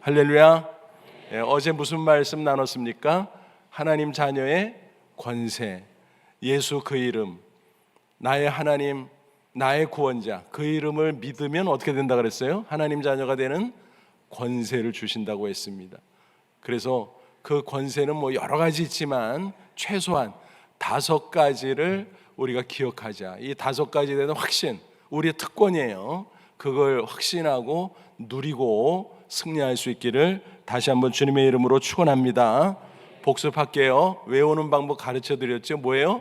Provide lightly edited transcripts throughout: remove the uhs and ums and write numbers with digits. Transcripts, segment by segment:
할렐루야. 어제 무슨 말씀 나눴습니까? 하나님 자녀의 권세, 예수 그 이름, 나의 하나님, 나의 구원자, 그 이름을 믿으면 어떻게 된다 그랬어요? 하나님 자녀가 되는 권세를 주신다고 했습니다. 그래서 그 권세는 뭐 여러 가지 있지만 최소한 5가지를 우리가 기억하자. 이 5가지에 대한 확신, 우리의 특권이에요. 그걸 확신하고 누리고 승리할 수 있기를 다시 한번 주님의 이름으로 축원합니다. 복습할게요. 외우는 방법 가르쳐 드렸죠. 뭐예요?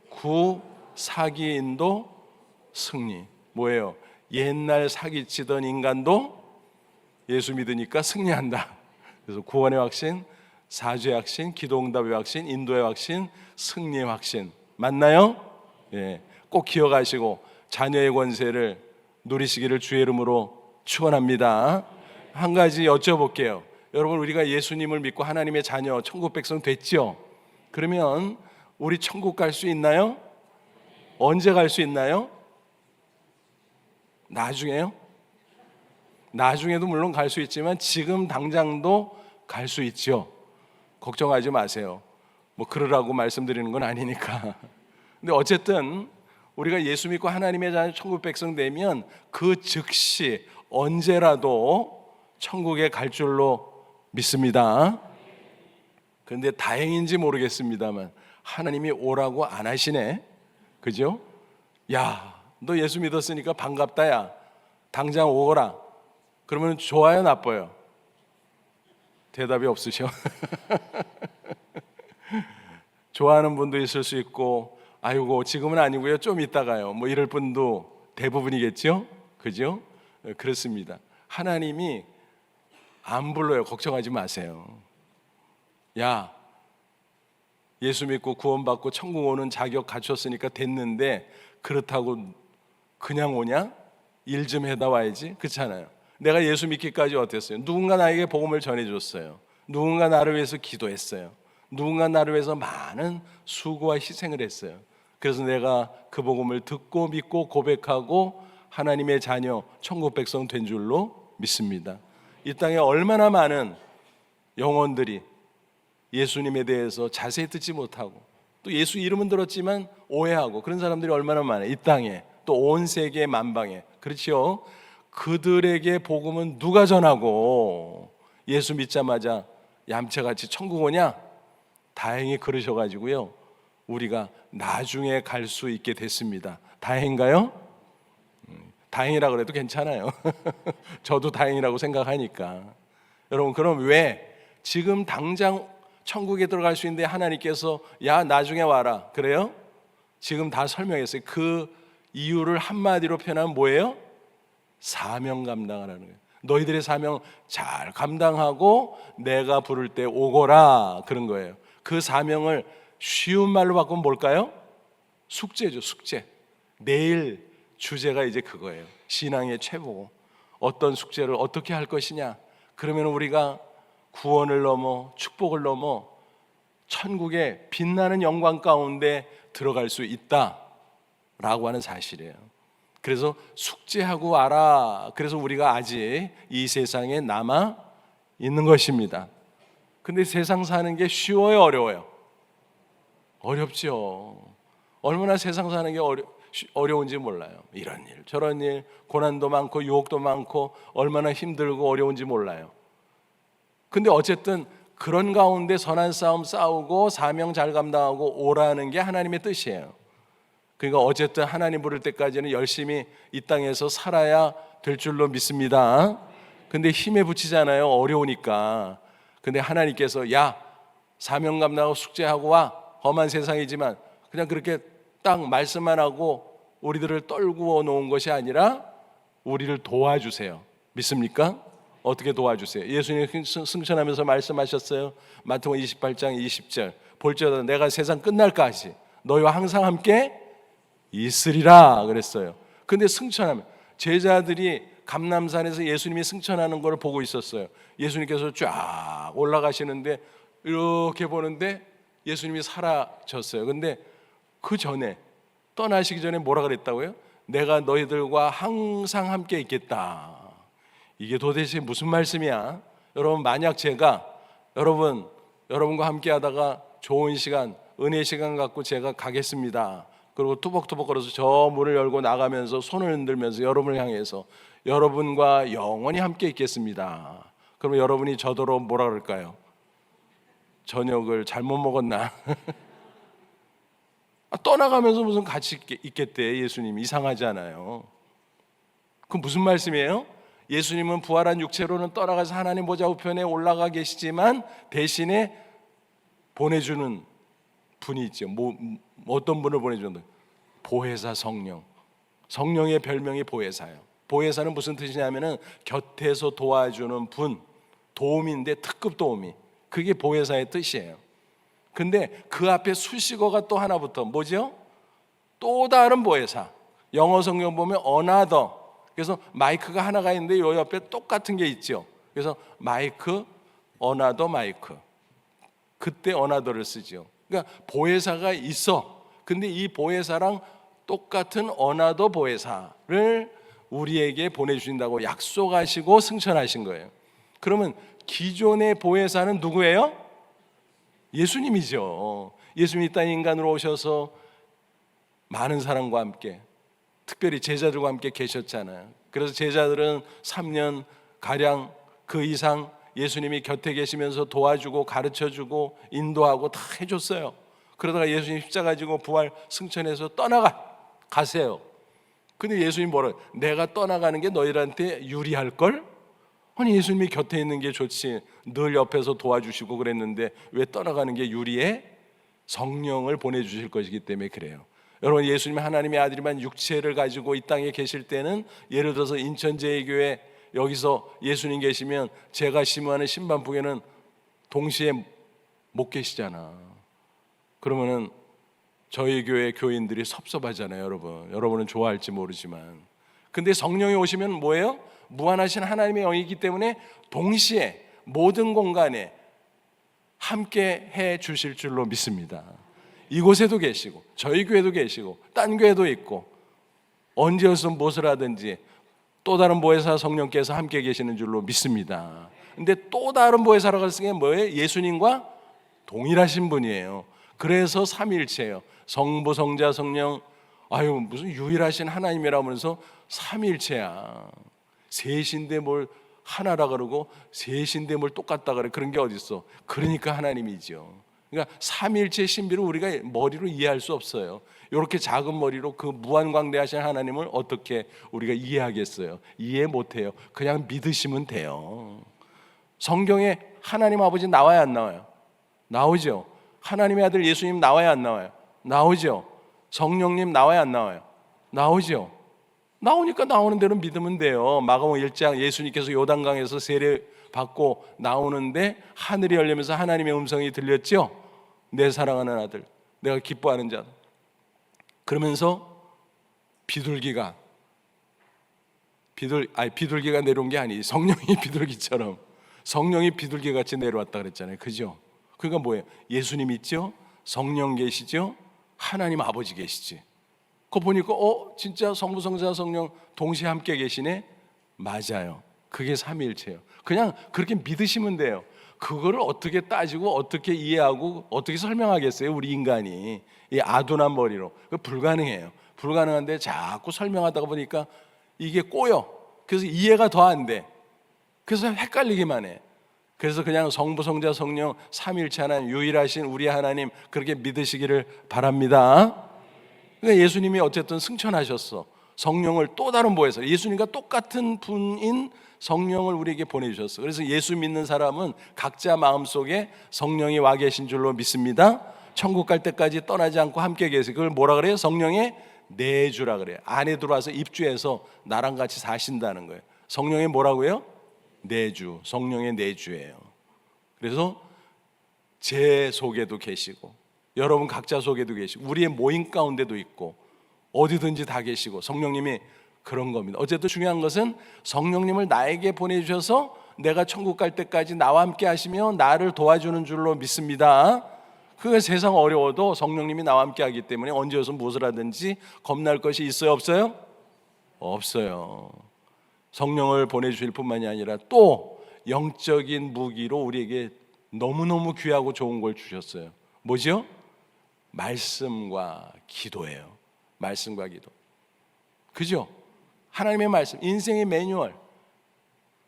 구, 사기, 인도, 승리. 뭐예요? 옛날 사기치던 인간도 예수 믿으니까 승리한다. 그래서 구원의 확신, 사죄의 확신, 기도응답의 확신, 인도의 확신, 승리의 확신. 맞나요? 예, 꼭 기억하시고 자녀의 권세를 누리시기를 주의 이름으로 축원합니다. 한 가지 여쭤볼게요. 여러분, 우리가 예수님을 믿고 하나님의 자녀, 천국 백성 됐죠? 그러면 우리 천국 갈 수 있나요? 언제 갈 수 있나요? 나중에요? 나중에도 물론 갈 수 있지만 지금 당장도 갈 수 있죠. 걱정하지 마세요. 뭐 그러라고 말씀드리는 건 아니니까. 근데 어쨌든 우리가 예수 믿고 하나님의 자녀 천국 백성 되면 그 즉시 언제라도 천국에 갈 줄로 믿습니다. 그런데 다행인지 모르겠습니다만 하나님이 오라고 안 하시네. 그죠? 야, 너 예수 믿었으니까 반갑다 야, 당장 오거라. 그러면 좋아요 나빠요? 대답이 없으셔. 좋아하는 분도 있을 수 있고, 아이고 지금은 아니고요 좀 이따가요, 뭐 이럴 분도 대부분이겠죠. 그죠? 그렇습니다. 하나님이 안 불러요. 걱정하지 마세요. 야, 예수 믿고 구원받고 천국 오는 자격 갖췄으니까 됐는데 그렇다고 그냥 오냐? 일 좀 해다 와야지. 그렇잖아요. 내가 예수 믿기까지 어땠어요? 누군가 나에게 복음을 전해줬어요. 누군가 나를 위해서 기도했어요. 누군가 나를 위해서 많은 수고와 희생을 했어요. 그래서 내가 그 복음을 듣고 믿고 고백하고 하나님의 자녀, 천국 백성 된 줄로 믿습니다. 이 땅에 얼마나 많은 영혼들이 예수님에 대해서 자세히 듣지 못하고 또 예수 이름은 들었지만 오해하고 그런 사람들이 얼마나 많아요. 이 땅에 또 온 세계 만방에. 그렇죠? 그들에게 복음은 누가 전하고 예수 믿자마자 얌체같이 천국 오냐? 다행히 그러셔가지고요 우리가 나중에 갈 수 있게 됐습니다. 다행인가요? 다행이라 그래도 괜찮아요. 저도 다행이라고 생각하니까. 여러분, 그럼 왜 지금 당장 천국에 들어갈 수 있는데 하나님께서 야 나중에 와라 그래요? 지금 다 설명했어요. 그 이유를 한마디로 표현하면 뭐예요? 사명 감당하라는 거예요. 너희들의 사명 잘 감당하고 내가 부를 때 오거라 그런 거예요. 그 사명을 쉬운 말로 바꾸면 뭘까요? 숙제죠. 숙제. 내일 주제가 이제 그거예요. 신앙의 최고. 어떤 숙제를 어떻게 할 것이냐. 그러면 우리가 구원을 넘어 축복을 넘어 천국의 빛나는 영광 가운데 들어갈 수 있다라고 하는 사실이에요. 그래서 숙제하고 와라. 그래서 우리가 아직 이 세상에 남아 있는 것입니다. 근데 세상 사는 게 쉬워요, 어려워요? 어렵죠. 얼마나 세상 사는 게 어려운지 몰라요. 이런 일, 저런 일, 고난도 많고 유혹도 많고 얼마나 힘들고 어려운지 몰라요. 근데 어쨌든 그런 가운데 선한 싸움 싸우고 사명 잘 감당하고 오라는 게 하나님의 뜻이에요. 그러니까 어쨌든 하나님 부를 때까지는 열심히 이 땅에서 살아야 될 줄로 믿습니다. 근데 힘에 부치잖아요. 어려우니까. 근데 하나님께서 야 사명 감당하고 숙제하고 와. 험한 세상이지만 그냥 그렇게 딱 말씀만 하고 우리들을 떨구어 놓은 것이 아니라 우리를 도와주세요. 믿습니까? 어떻게 도와주세요? 예수님 승천하면서 말씀하셨어요. 마태복음 28장 20절 볼지어다 내가 세상 끝날까지 너희와 항상 함께 있으리라 그랬어요. 근데 승천하면 제자들이 감람산에서 예수님이 승천하는 걸 보고 있었어요. 예수님께서 쫙 올라가시는데 이렇게 보는데 예수님이 사라졌어요. 근데 그 전에 떠나시기 전에 뭐라 그랬다고요? 내가 너희들과 항상 함께 있겠다. 이게 도대체 무슨 말씀이야? 여러분, 만약 제가 여러분과 함께 하다가 좋은 시간, 은혜 시간 갖고 제가 가겠습니다. 그리고 투벅투벅 걸어서 저 문을 열고 나가면서 손을 흔들면서 여러분을 향해서 여러분과 영원히 함께 있겠습니다. 그러면 여러분이 저더러 뭐라 그럴까요? 저녁을 잘못 먹었나? 떠나가면서 무슨 같이 있겠대. 예수님 이상하지 않아요? 그건 무슨 말씀이에요? 예수님은 부활한 육체로는 떠나가서 하나님 보좌 우편에 올라가 계시지만 대신에 보내주는 분이 있죠. 어떤 분을 보내주는? 보혜사 성령. 성령의 별명이 보혜사예요. 보혜사는 무슨 뜻이냐면은 곁에서 도와주는 분, 도움인데 특급 도움이. 그게 보혜사의 뜻이에요. 근데 그 앞에 수식어가 또 하나 붙어. 뭐죠? 또 다른 보혜사. 영어 성경 보면 another. 그래서 마이크가 하나가 있는데 요 옆에 똑같은 게 있죠. 그래서 마이크, another 마이크. 그때 another를 쓰죠. 그러니까 보혜사가 있어. 근데 이 보혜사랑 똑같은 another 보혜사를 우리에게 보내주신다고 약속하시고 승천하신 거예요. 그러면 기존의 보혜사는 누구예요? 예수님이죠. 예수님이 땅에 인간으로 오셔서 많은 사람과 함께, 특별히 제자들과 함께 계셨잖아요. 그래서 제자들은 3년 가량 그 이상 예수님이 곁에 계시면서 도와주고 가르쳐주고 인도하고 다 해줬어요. 그러다가 예수님 십자가 지고 부활 승천해서 가세요. 근데 예수님 뭐라? 내가 떠나가는 게 너희들한테 유리할걸? 아니, 예수님이 곁에 있는 게 좋지. 늘 옆에서 도와주시고 그랬는데 왜 떠나가는 게 유리해? 성령을 보내주실 것이기 때문에 그래요. 여러분, 예수님 하나님의 아들이만 육체를 가지고 이 땅에 계실 때는, 예를 들어서 인천제일교회 여기서 예수님 계시면 제가 심무하는 신반풍에는 동시에 못 계시잖아. 그러면은 저희 교회 교인들이 섭섭하잖아요. 여러분은 좋아할지 모르지만. 근데 성령이 오시면 뭐예요? 무한하신 하나님의 영이기 때문에 동시에 모든 공간에 함께 해 주실 줄로 믿습니다. 이곳에도 계시고 저희 교회도 계시고 딴 교회도 있고, 언제 어디서 무엇을 하든지 또 다른 보혜사 성령께서 함께 계시는 줄로 믿습니다. 근데 또 다른 보혜사라고 할 때 뭐예요? 예수님과 동일하신 분이에요. 그래서 삼위일체예요. 성부, 성자, 성령. 무슨 유일하신 하나님이라면서 삼위일체야. 셋인데 뭘 하나라 그러고 셋인데 뭘 똑같다 그래. 그런 게 어디 있어? 그러니까 하나님이죠. 그러니까 삼위일체의 신비를 우리가 머리로 이해할 수 없어요. 이렇게 작은 머리로 그 무한광대하신 하나님을 어떻게 우리가 이해하겠어요? 이해 못해요. 그냥 믿으시면 돼요. 성경에 하나님 아버지 나와요, 안 나와요? 나오죠. 하나님의 아들 예수님 나와요, 안 나와요? 나오죠. 성령님 나와요, 안 나와요? 나오죠. 나오니까 나오는 대로 믿으면 돼요. 마가복음 1장 예수님께서 요단강에서 세례 받고 나오는데 하늘이 열리면서 하나님의 음성이 들렸죠. 내 사랑하는 아들, 내가 기뻐하는 자. 그러면서 비둘기가 내려온 게 아니지. 성령이 비둘기처럼, 성령이 비둘기같이 내려왔다 그랬잖아요. 그죠? 그러니까 뭐예요? 예수님 있죠? 성령 계시죠? 하나님 아버지 계시지. 그거 보니까 진짜 성부, 성자, 성령 동시에 함께 계시네? 맞아요. 그게 삼위일체예요. 그냥 그렇게 믿으시면 돼요. 그거를 어떻게 따지고 어떻게 이해하고 어떻게 설명하겠어요? 우리 인간이 이 아둔한 머리로. 그거 불가능해요. 불가능한데 자꾸 설명하다가 보니까 이게 꼬여. 그래서 이해가 더 안 돼. 그래서 헷갈리기만 해. 그래서 그냥 성부, 성자, 성령 삼위일체 하나님, 유일하신 우리 하나님, 그렇게 믿으시기를 바랍니다. 그러니까 예수님이 어쨌든 승천하셨어. 성령을 또 다른 보혜사, 예수님과 똑같은 분인 성령을 우리에게 보내주셨어. 그래서 예수 믿는 사람은 각자 마음속에 성령이 와 계신 줄로 믿습니다. 천국 갈 때까지 떠나지 않고 함께 계세요. 그걸 뭐라 그래요? 성령의 내주라 그래요. 안에 들어와서 입주해서 나랑 같이 사신다는 거예요. 성령의 뭐라고요? 내주. 성령의 내주예요. 그래서 제 속에도 계시고 여러분 각자 속에도 계시고 우리의 모임 가운데도 있고 어디든지 다 계시고 성령님이 그런 겁니다. 어쨌든 중요한 것은 성령님을 나에게 보내주셔서 내가 천국 갈 때까지 나와 함께 하시며 나를 도와주는 줄로 믿습니다. 그게 세상 어려워도 성령님이 나와 함께 하기 때문에 언제 어디서 무엇을 하든지 겁날 것이 있어요, 없어요? 없어요. 성령을 보내주실 뿐만이 아니라 또 영적인 무기로 우리에게 너무너무 귀하고 좋은 걸 주셨어요. 뭐죠? 말씀과 기도예요. 말씀과 기도. 그죠? 하나님의 말씀, 인생의 매뉴얼,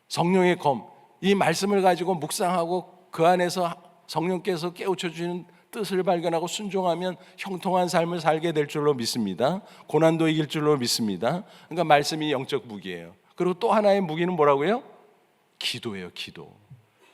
성령의 검, 이 말씀을 가지고 묵상하고 그 안에서 성령께서 깨우쳐 주시는 뜻을 발견하고 순종하면 형통한 삶을 살게 될 줄로 믿습니다. 고난도 이길 줄로 믿습니다. 그러니까 말씀이 영적 무기예요. 그리고 또 하나의 무기는 뭐라고요? 기도예요. 기도.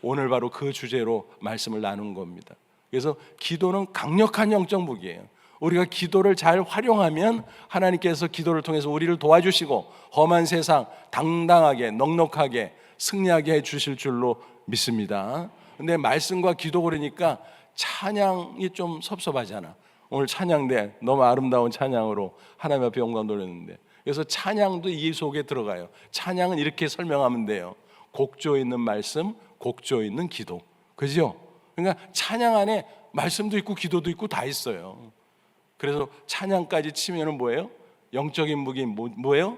오늘 바로 그 주제로 말씀을 나눈 겁니다. 그래서 기도는 강력한 영적 무기예요. 우리가 기도를 잘 활용하면 하나님께서 기도를 통해서 우리를 도와주시고 험한 세상 당당하게 넉넉하게 승리하게 해주실 줄로 믿습니다. 근데 말씀과 기도 그러니까 찬양이 좀 섭섭하잖아. 오늘 찬양대 너무 아름다운 찬양으로 하나님 앞에 영광 돌렸는데, 그래서 찬양도 이 속에 들어가요. 찬양은 이렇게 설명하면 돼요. 곡조 있는 말씀, 곡조 있는 기도. 그죠? 그러니까 찬양 안에 말씀도 있고 기도도 있고 다 있어요. 그래서 찬양까지 치면은 뭐예요? 영적인 무기 뭐예요?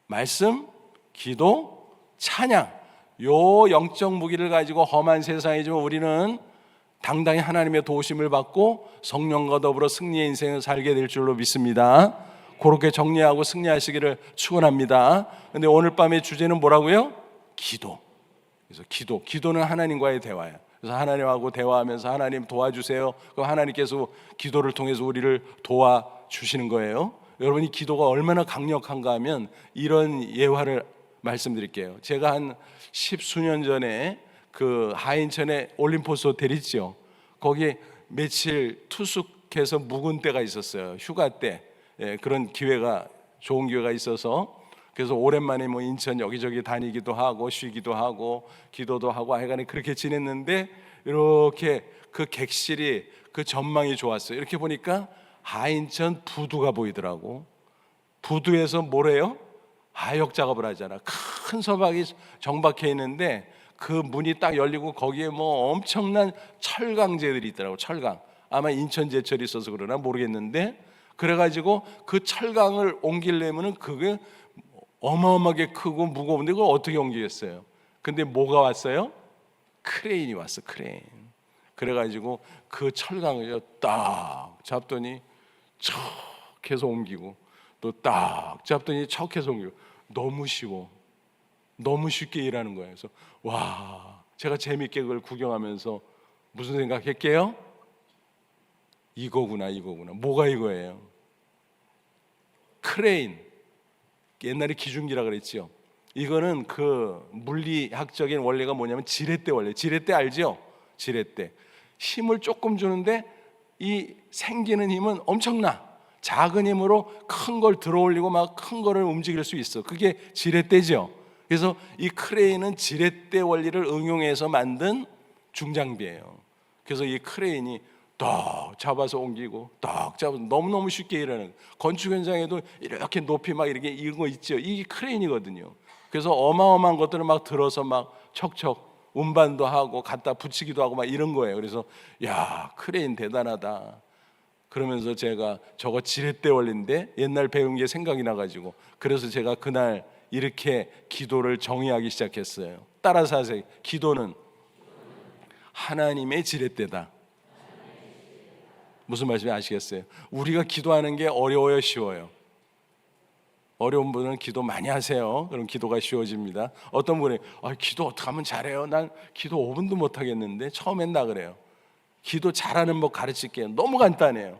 말씀, 기도, 찬양. 요 영적 무기를 가지고 험한 세상이지만 우리는 당당히 하나님의 도우심을 받고 성령과 더불어 승리의 인생을 살게 될 줄로 믿습니다. 그렇게 정리하고 승리하시기를 축원합니다. 근데 오늘 밤의 주제는 뭐라고요? 기도. 그래서 기도는 하나님과의 대화예요. 그래서 하나님하고 대화하면서 하나님 도와주세요. 그럼 하나님께서 기도를 통해서 우리를 도와주시는 거예요. 여러분이 기도가 얼마나 강력한가 하면 이런 예화를 말씀드릴게요. 제가 한 10수년 전에 그 하인천에 올림포스 호텔 있죠. 거기 며칠 투숙해서 묵은 때가 있었어요. 휴가 때. 그런 기회가 좋은 기회가 있어서 그래서 오랜만에 뭐 인천 여기저기 다니기도 하고 쉬기도 하고 기도도 하고 하여간에 그렇게 지냈는데 이렇게 그 객실이 그 전망이 좋았어요. 이렇게 보니까 하인천 부두가 보이더라고. 부두에서 뭐래요? 하역 작업을 하잖아. 큰 서박이 정박해 있는데 그 문이 딱 열리고 거기에 뭐 엄청난 철강제들이 있더라고. 철강. 아마 인천제철이 있어서 그러나 모르겠는데 그래가지고 그 철강을 옮기려면은 그게 어마어마하게 크고 무거운데 그걸 어떻게 옮기겠어요? 근데 뭐가 왔어요? 크레인이 왔어. 크레인. 그래가지고 그 철강을 딱 잡더니 척 해서 옮기고 또 딱 잡더니 척 해서 옮기고. 너무 쉬워. 너무 쉽게 일하는 거예요. 그래서 와, 제가 재밌게 그걸 구경하면서 무슨 생각했게요? 이거구나. 뭐가 이거예요? 크레인. 옛날에 기중기라 그랬죠. 이거는 그 물리학적인 원리가 뭐냐면 지렛대 원리. 지렛대 알죠? 지렛대. 힘을 조금 주는데 이 생기는 힘은 엄청나. 작은 힘으로 큰 걸 들어올리고 막 큰 거를 움직일 수 있어. 그게 지렛대죠. 그래서 이 크레인은 지렛대 원리를 응용해서 만든 중장비예요. 그래서 이 크레인이 딱 잡아서 옮기고 딱 잡아서 너무너무 쉽게 일하는, 건축 현장에도 이렇게 높이 막 이렇게 이런 거 있죠. 이게 크레인이거든요. 그래서 어마어마한 것들을 막 들어서 막 척척 운반도 하고 갖다 붙이기도 하고 막 이런 거예요. 그래서 야, 크레인 대단하다. 그러면서 제가 저거 지렛대 원리인데 옛날 배운 게 생각이 나가지고 그래서 제가 그날 이렇게 기도를 정의하기 시작했어요. 따라서 하세요. 기도는 하나님의 지렛대다. 무슨 말씀인지 아시겠어요? 우리가 기도하는 게 어려워요, 쉬워요? 어려운 분은 기도 많이 하세요. 그럼 기도가 쉬워집니다. 어떤 분이 기도 어떻게 하면 잘해요? 난 기도 5분도 못 하겠는데. 처음엔 나 그래요. 기도 잘하는 법 가르칠게요. 너무 간단해요.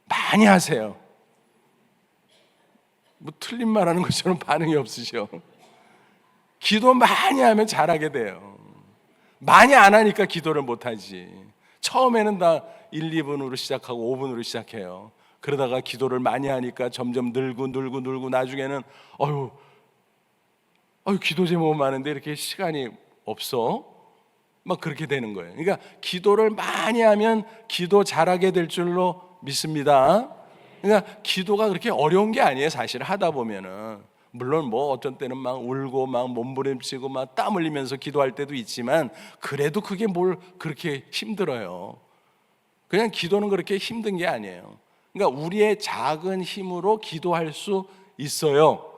많이 하세요. 뭐 틀린 말 하는 것처럼 반응이 없으셔. 기도 많이 하면 잘하게 돼요. 많이 안 하니까 기도를 못 하지. 처음에는 다 1, 2분으로 시작하고 5분으로 시작해요. 그러다가 기도를 많이 하니까 점점 늘고 나중에는 기도 제목 많은데 이렇게 시간이 없어. 막 그렇게 되는 거예요. 그러니까 기도를 많이 하면 기도 잘하게 될 줄로 믿습니다. 그러니까 기도가 그렇게 어려운 게 아니에요. 사실 하다 보면은 물론 뭐 어떤 때는 막 울고 막 몸부림치고 막 땀 흘리면서 기도할 때도 있지만 그래도 그게 뭘 그렇게 힘들어요. 그냥 기도는 그렇게 힘든 게 아니에요. 그러니까 우리의 작은 힘으로 기도할 수 있어요.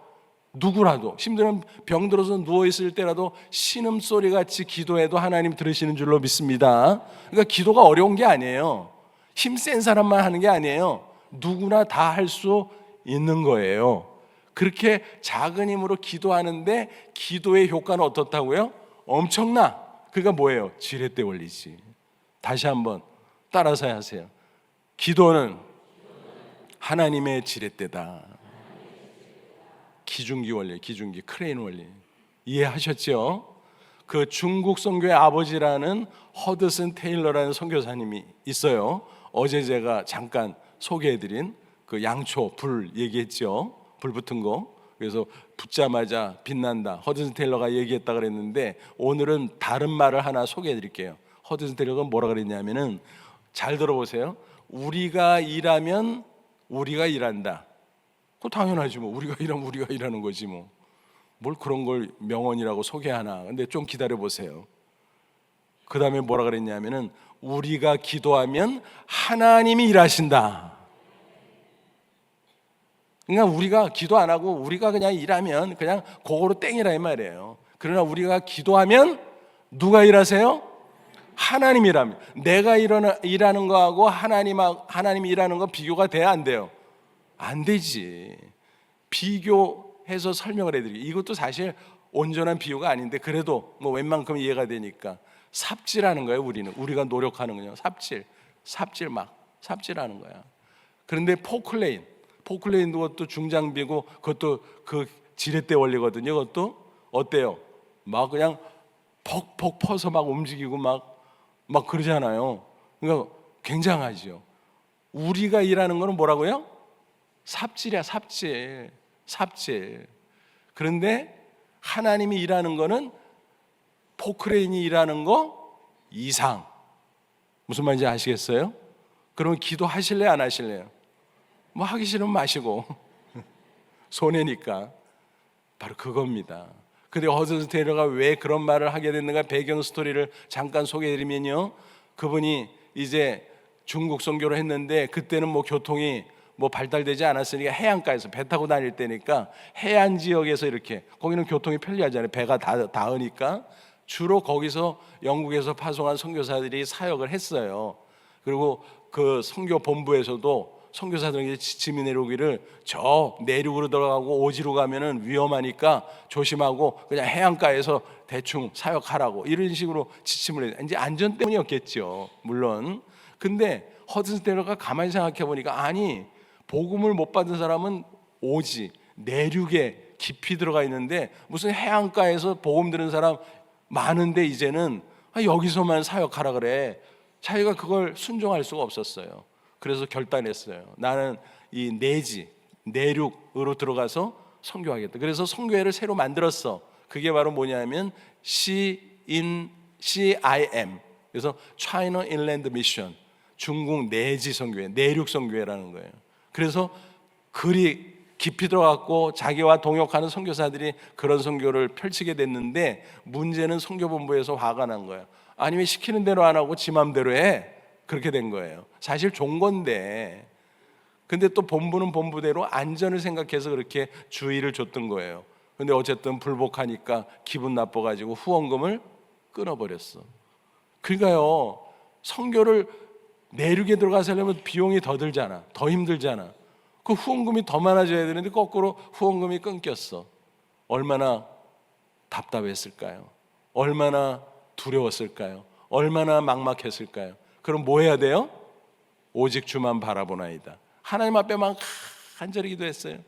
누구라도, 심지어는 병들어서 누워있을 때라도 신음소리 같이 기도해도 하나님 들으시는 줄로 믿습니다. 그러니까 기도가 어려운 게 아니에요. 힘센 사람만 하는 게 아니에요. 누구나 다 할 수 있는 거예요. 그렇게 작은 힘으로 기도하는데 기도의 효과는 어떻다고요? 엄청나. 그러니까 뭐예요? 지렛대 원리지. 다시 한번 따라서 하세요. 기도는 하나님의 지렛대다. 기중기 원리, 기중기, 크레인 원리. 이해하셨죠? 그 중국 선교의 아버지라는 허드슨 테일러라는 선교사님이 있어요. 어제 제가 잠깐 소개해드린 그 양초, 불 얘기했죠. 불 붙은 거. 그래서 붙자마자 빛난다. 허드슨 테일러가 얘기했다 그랬는데 오늘은 다른 말을 하나 소개해드릴게요. 허드슨 테일러가 뭐라 그랬냐면은, 잘 들어보세요. 우리가 일하면 우리가 일한다. 그거 당연하지 뭐. 우리가 일하면 우리가 일하는 거지 뭐. 뭘 그런 걸 명언이라고 소개하나. 근데 좀 기다려 보세요. 그 다음에 뭐라 그랬냐면은, 우리가 기도하면 하나님이 일하신다. 그러니까 우리가 기도 안 하고 우리가 그냥 일하면 그냥 그거로 땡이라 이 말이에요. 그러나 우리가 기도하면 누가 일하세요? 하나님이 일합니다. 내가 일하는 거하고 하나님이 일하는 거 비교가 돼야 안 돼요? 안 되지. 비교해서 설명을 해드릴게요. 이것도 사실 온전한 비유가 아닌데 그래도 뭐 웬만큼 이해가 되니까, 삽질하는 거예요. 우리가 노력하는 거예요. 삽질하는 거야. 그런데 포클레인도 그것도 중장비고 그것도 그 지렛대 원리거든요. 그것도 어때요? 막 그냥 퍽퍽 퍼서 막 움직이고 막 그러잖아요. 그러니까 굉장하죠. 우리가 일하는 거는 뭐라고요? 삽질이야, 삽질. 그런데 하나님이 일하는 거는 포크레인이 일하는 거 이상. 무슨 말인지 아시겠어요? 그러면 기도하실래요, 안 하실래요? 뭐 하기 싫으면 마시고 손해니까. 바로 그겁니다. 근데 허드슨 테일러가 왜 그런 말을 하게 됐는가, 배경 스토리를 잠깐 소개해드리면요, 그분이 이제 중국 선교를 했는데 그때는 뭐 교통이 뭐 발달되지 않았으니까 해안가에서 배 타고 다닐 때니까 해안 지역에서 이렇게, 거기는 교통이 편리하잖아요. 배가 닿으니까 주로 거기서 영국에서 파송한 선교사들이 사역을 했어요. 그리고 그 선교 본부에서도 선교사들에게 지침이 내려오기를, 저 내륙으로 들어가고 오지로 가면은 위험하니까 조심하고 그냥 해안가에서 대충 사역하라고, 이런 식으로 지침을 해요. 이제 안전 때문이었겠죠, 물론. 근데 허드슨 테일러가 가만히 생각해 보니까, 아니, 복음을 못 받은 사람은 오지, 내륙에 깊이 들어가 있는데 무슨 해안가에서 복음 들은 사람 많은데 이제는 여기서만 사역하라 그래. 자기가 그걸 순종할 수가 없었어요. 그래서 결단했어요. 나는 이 내륙으로 들어가서 선교하겠다. 그래서 선교회를 새로 만들었어. 그게 바로 뭐냐면 CIM, 그래서 China Inland Mission, 중국 내지 선교회, 내륙 선교회라는 거예요. 그래서 그리 깊이 들어갔고 자기와 동역하는 선교사들이 그런 선교를 펼치게 됐는데, 문제는 선교본부에서 화가 난 거예요. 아니, 왜 시키는 대로 안 하고 지 맘대로 해? 그렇게 된 거예요. 사실 좋은 건데. 근데 또 본부는 본부대로 안전을 생각해서 그렇게 주의를 줬던 거예요. 근데 어쨌든 불복하니까 기분 나빠가지고 후원금을 끊어버렸어. 그러니까요, 선교를 내륙에 들어가서 하려면 비용이 더 들잖아, 더 힘들잖아. 그 후원금이 더 많아져야 되는데 거꾸로 후원금이 끊겼어. 얼마나 답답했을까요? 얼마나 두려웠을까요? 얼마나 막막했을까요? 그럼 뭐 해야 돼요? 오직 주만 바라보나이다. 하나님 앞에만 간절히 기도했어요.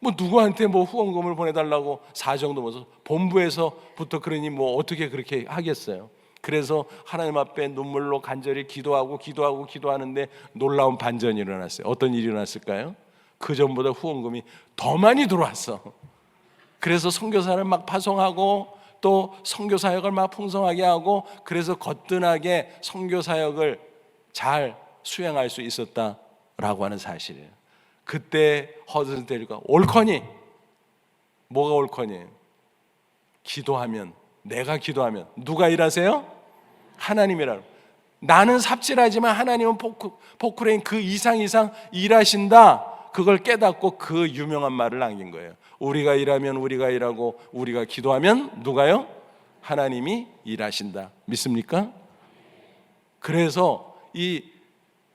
뭐 누구한테 뭐 후원금을 보내달라고 사정도 못해서, 본부에서부터 그러니 뭐 어떻게 그렇게 하겠어요? 그래서 하나님 앞에 눈물로 간절히 기도하는데 놀라운 반전이 일어났어요. 어떤 일이 일어났을까요? 그 전보다 후원금이 더 많이 들어왔어. 그래서 선교사를 막 파송하고 또 선교 사역을 막 풍성하게 하고, 그래서 거뜬하게 선교 사역을 잘 수행할 수 있었다라고 하는 사실이에요. 그때 허드슨 테일러가 옳거니, 뭐가 옳거니? 기도하면, 내가 기도하면 누가 일하세요? 하나님이라고. 나는 삽질하지만 하나님은 포크레인 그 이상 일하신다. 그걸 깨닫고 그 유명한 말을 남긴 거예요. 우리가 일하면 우리가 일하고 우리가 기도하면 누가요? 하나님이 일하신다. 믿습니까? 그래서 이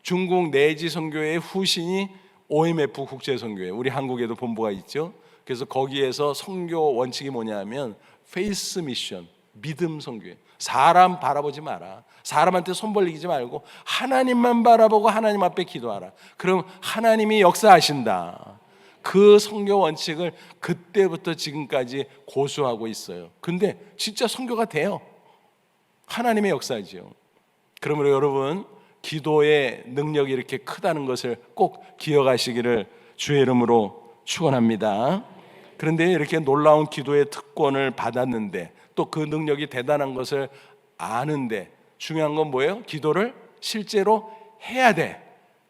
중국 내지 선교회의 후신이 OMF 국제선교회, 우리 한국에도 본부가 있죠. 그래서 거기에서 선교 원칙이 뭐냐면 페이스 미션, 믿음 선교회. 사람 바라보지 마라. 사람한테 손 벌리지 말고 하나님만 바라보고 하나님 앞에 기도하라. 그럼 하나님이 역사하신다. 그 선교 원칙을 그때부터 지금까지 고수하고 있어요. 근데 진짜 선교가 돼요. 하나님의 역사지요. 그러므로 여러분, 기도의 능력이 이렇게 크다는 것을 꼭 기억하시기를 주의 이름으로 축원합니다. 그런데 이렇게 놀라운 기도의 특권을 받았는데 또 그 능력이 대단한 것을 아는데 중요한 건 뭐예요? 기도를 실제로 해야 돼.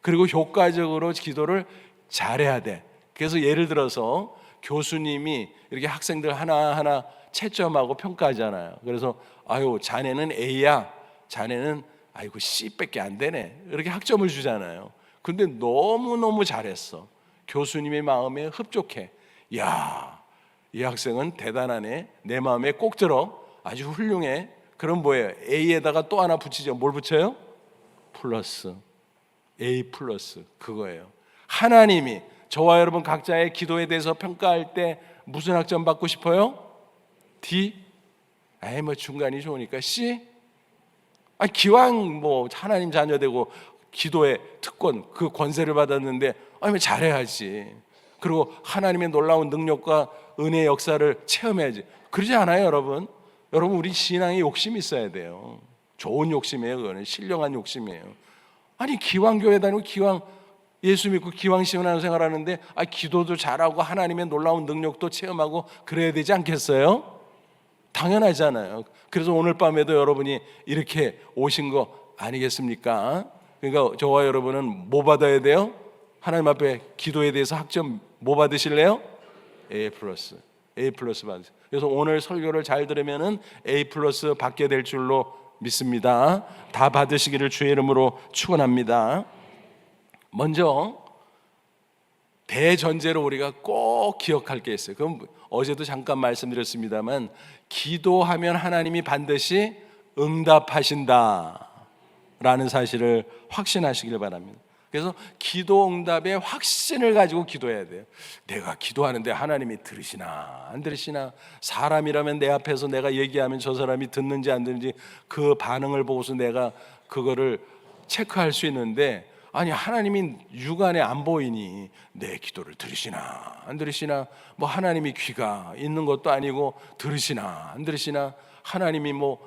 그리고 효과적으로 기도를 잘해야 돼. 그래서 예를 들어서 교수님이 이렇게 학생들 하나하나 채점하고 평가하잖아요. 그래서 아유, 자네는 A야, 자네는 아이고 C밖에 안 되네, 이렇게 학점을 주잖아요. 근데 너무너무 잘했어. 교수님의 마음에 흡족해. 야, 이 학생은 대단하네, 내 마음에 꼭 들어, 아주 훌륭해. 그럼 뭐예요? A에다가 또 하나 붙이죠. 뭘 붙여요? 플러스, A 플러스, 그거예요. 하나님이 저와 여러분 각자의 기도에 대해서 평가할 때 무슨 학점 받고 싶어요? D? 에이, 뭐 중간이 좋으니까 C? 기왕 뭐 하나님 자녀 되고 기도의 특권, 그 권세를 받았는데 아니면 잘해야지. 그리고 하나님의 놀라운 능력과 은혜의 역사를 체험해야지. 그러지 않아요, 여러분? 여러분, 우리 신앙에 욕심이 있어야 돼요. 좋은 욕심이에요. 그거는 신령한 욕심이에요. 아니, 기왕 교회 다니고 기왕 예수 믿고 기왕 신앙생활 하는데 기도도 잘하고 하나님의 놀라운 능력도 체험하고 그래야 되지 않겠어요? 당연하잖아요. 그래서 오늘 밤에도 여러분이 이렇게 오신 거 아니겠습니까? 그러니까 저와 여러분은 뭐 받아야 돼요? 하나님 앞에 기도에 대해서 학점 뭐 받으실래요? A 플러스, A 플러스 받으세요. 그래서 오늘 설교를 잘 들으면은 A 플러스 받게 될 줄로 믿습니다. 다 받으시기를 주의 이름으로 축원합니다. 먼저 대전제로 우리가 꼭 기억할 게 있어요. 그럼 어제도 잠깐 말씀드렸습니다만 기도하면 하나님이 반드시 응답하신다라는 사실을 확신하시길 바랍니다. 그래서 기도 응답의 확신을 가지고 기도해야 돼요. 내가 기도하는데 하나님이 들으시나 안 들으시나, 사람이라면 내 앞에서 내가 얘기하면 저 사람이 듣는지 안 듣는지 그 반응을 보고서 내가 그거를 체크할 수 있는데, 아니 하나님이 육안에 안 보이니 내 기도를 들으시나 안 들으시나, 뭐 하나님이 귀가 있는 것도 아니고 들으시나 안 들으시나, 하나님이 뭐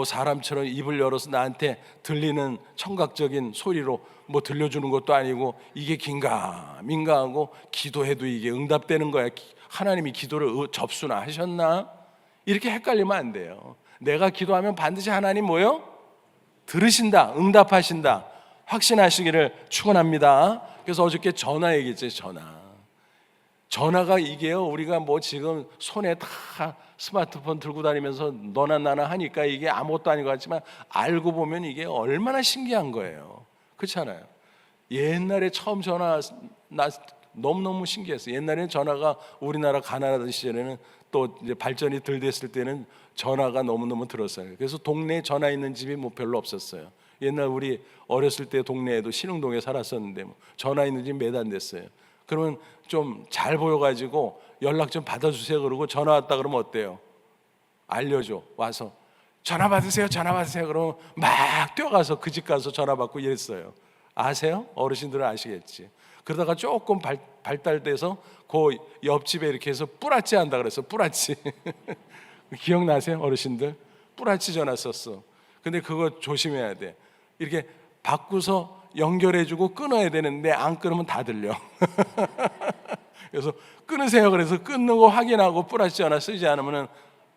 사람처럼 입을 열어서 나한테 들리는 청각적인 소리로 뭐 들려주는 것도 아니고 이게 긴가민가하고 기도해도 이게 응답되는 거야. 하나님이 기도를 접수나 하셨나? 이렇게 헷갈리면 안 돼요. 내가 기도하면 반드시 하나님 뭐요? 들으신다, 응답하신다 확신하시기를 축원합니다. 그래서 어저께 전화 얘기했죠. 전화가 이게요, 우리가 뭐 지금 손에 다 스마트폰 들고 다니면서 너나 나나 하니까 이게 아무것도 아닌 것 같지만 알고 보면 이게 얼마나 신기한 거예요. 그렇잖아요. 옛날에 처음 전화 나 너무너무 신기했어요. 옛날에는 전화가 우리나라 가난하던 시절에는 또 이제 발전이 덜 됐을 때는 전화가 너무너무 들었어요. 그래서 동네에 전화 있는 집이 뭐 별로 없었어요. 옛날 우리 어렸을 때 동네에도 신흥동에 살았었는데 뭐 전화 있는 집 몇 안 됐어요. 그러면 좀 잘 보여가지고 연락 좀 받아주세요 그러고 전화 왔다 그러면 어때요? 알려줘. 와서 전화 받으세요, 전화 받으세요. 그러면 막 뛰어가서 그 집 가서 전화 받고 이랬어요. 아세요? 어르신들은 아시겠지. 그러다가 조금 발달돼서 그 옆집에 이렇게 해서 뿌라치 한다 그랬어. 뿌라치. 기억나세요, 어르신들? 뿌라치 전화 썼어. 근데 그거 조심해야 돼. 이렇게 바꾸서 연결해주고 끊어야 되는데 안 끊으면 다 들려. 그래서 끊으세요. 그래서 끊는 거 확인하고 뿌라치 전화 쓰지 않으면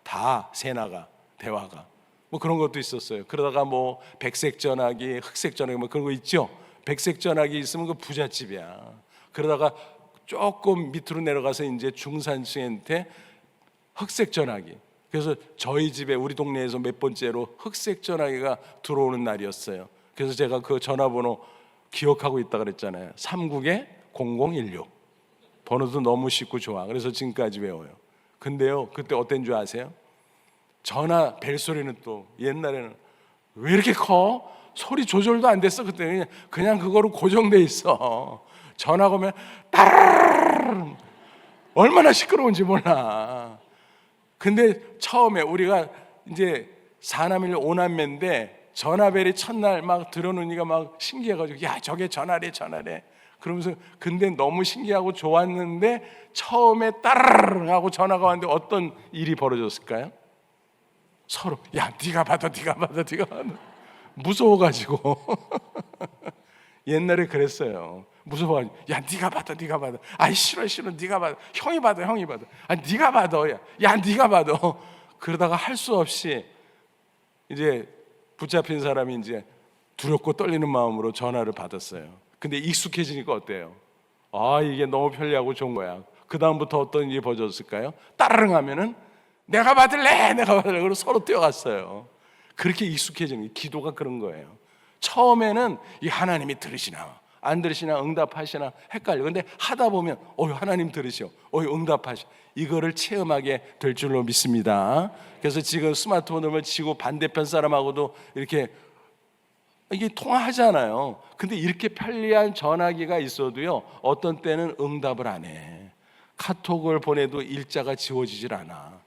다 새나가 대화가. 뭐 그런 것도 있었어요. 그러다가 뭐 백색 전화기, 흑색 전화기 뭐 그런 거 있죠. 백색 전화기 있으면 그 부잣집이야. 그러다가 조금 밑으로 내려가서 이제 중산층한테 흑색 전화기. 그래서 저희 집에 우리 동네에서 몇 번째로 흑색 전화기가 들어오는 날이었어요. 그래서 제가 그 전화번호 기억하고 있다 그랬잖아요. 3국에 0016. 번호도 너무 쉽고 좋아. 그래서 지금까지 외워요. 근데요, 그때 어땠는 줄 아세요? 전화 벨소리는 또 옛날에는 왜 이렇게 커? 소리 조절도 안 됐어. 그때 그냥 그거로 고정돼 있어. 전화가 오면 따르르르 얼마나 시끄러운지 몰라. 근데 처음에 우리가 이제 사남일 오남매인데 전화벨이 첫날 막 들어놓으니까 막 신기해가지고 야 저게 전화래. 그러면서 근데 너무 신기하고 좋았는데 처음에 따르르 하고 전화가 왔는데 어떤 일이 벌어졌을까요? 서로 야 네가 받아 무서워가지고 옛날에 그랬어요. 무서워가지고 야 네가 받아 아이 싫어 네가 받아 형이 받아 아 네가 받아 야 네가 받아 그러다가 할 수 없이 이제 붙잡힌 사람이 이제 두렵고 떨리는 마음으로 전화를 받았어요. 근데 익숙해지니까 어때요? 아 이게 너무 편리하고 좋은 거야. 그 다음부터 어떤 일이 벌어졌을까요? 따르릉 하면은 내가 받을래 그리고 서로 뛰어갔어요. 그렇게 익숙해지는 게 기도가 그런 거예요. 처음에는 이 하나님이 들으시나 안 들으시나 응답하시나 헷갈려. 근데 하다 보면 하나님 들으시오, 응답하시오. 이거를 체험하게 될 줄로 믿습니다. 그래서 지금 스마트폰을 치고 반대편 사람하고도 이렇게 이게 통화하잖아요. 근데 이렇게 편리한 전화기가 있어도요, 어떤 때는 응답을 안 해. 카톡을 보내도 일자가 지워지질 않아.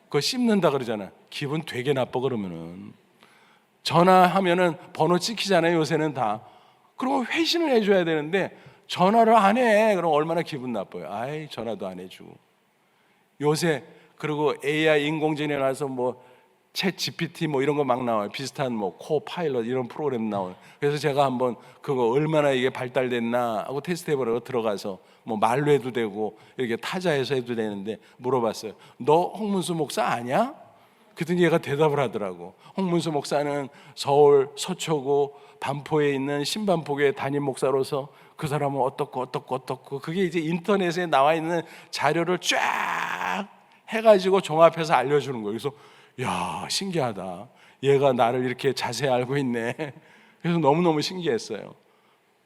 그거 씹는다 그러잖아. 기분 되게 나빠. 그러면은 전화하면은 번호 찍히잖아요. 요새는 다. 그러면 회신을 해줘야 되는데 전화를 안 해. 그럼 얼마나 기분 나빠요. 아이 전화도 안 해주고. 요새 그리고 AI 인공지능이 나와서 챗 GPT 이런 거 막 나와요. 비슷한 코파일럿 이런 프로그램 나와요. 그래서 제가 한번 그거 얼마나 이게 발달됐나 하고 테스트 해보려고 들어가서 말로 해도 되고 이렇게 타자해서 해도 되는데 물어봤어요. 너 홍문수 목사 아냐? 그랬더니 얘가 대답을 하더라고. 홍문수 목사는 서울 서초구 반포에 있는 신반포교회 담임 목사로서 그 사람은 어떻고 그게 이제 인터넷에 나와 있는 자료를 쫙 해가지고 종합해서 알려주는 거예요. 그래서 야 신기하다. 얘가 나를 이렇게 자세히 알고 있네. 그래서 너무너무 신기했어요.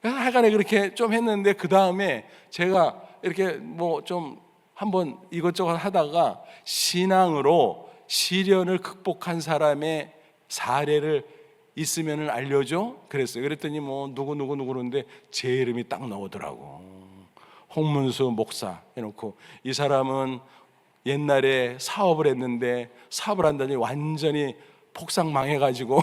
그래서 하여간에 그렇게 좀 했는데 그 다음에 제가 이렇게 좀 한번 이것저것 하다가 신앙으로 시련을 극복한 사람의 사례를 있으면 알려줘? 그랬어요. 그랬더니 누구 그러는데 제 이름이 딱 나오더라고. 홍문수 목사 해놓고 이 사람은 옛날에 사업을 했는데 사업을 한다니 완전히 폭삭 망해가지고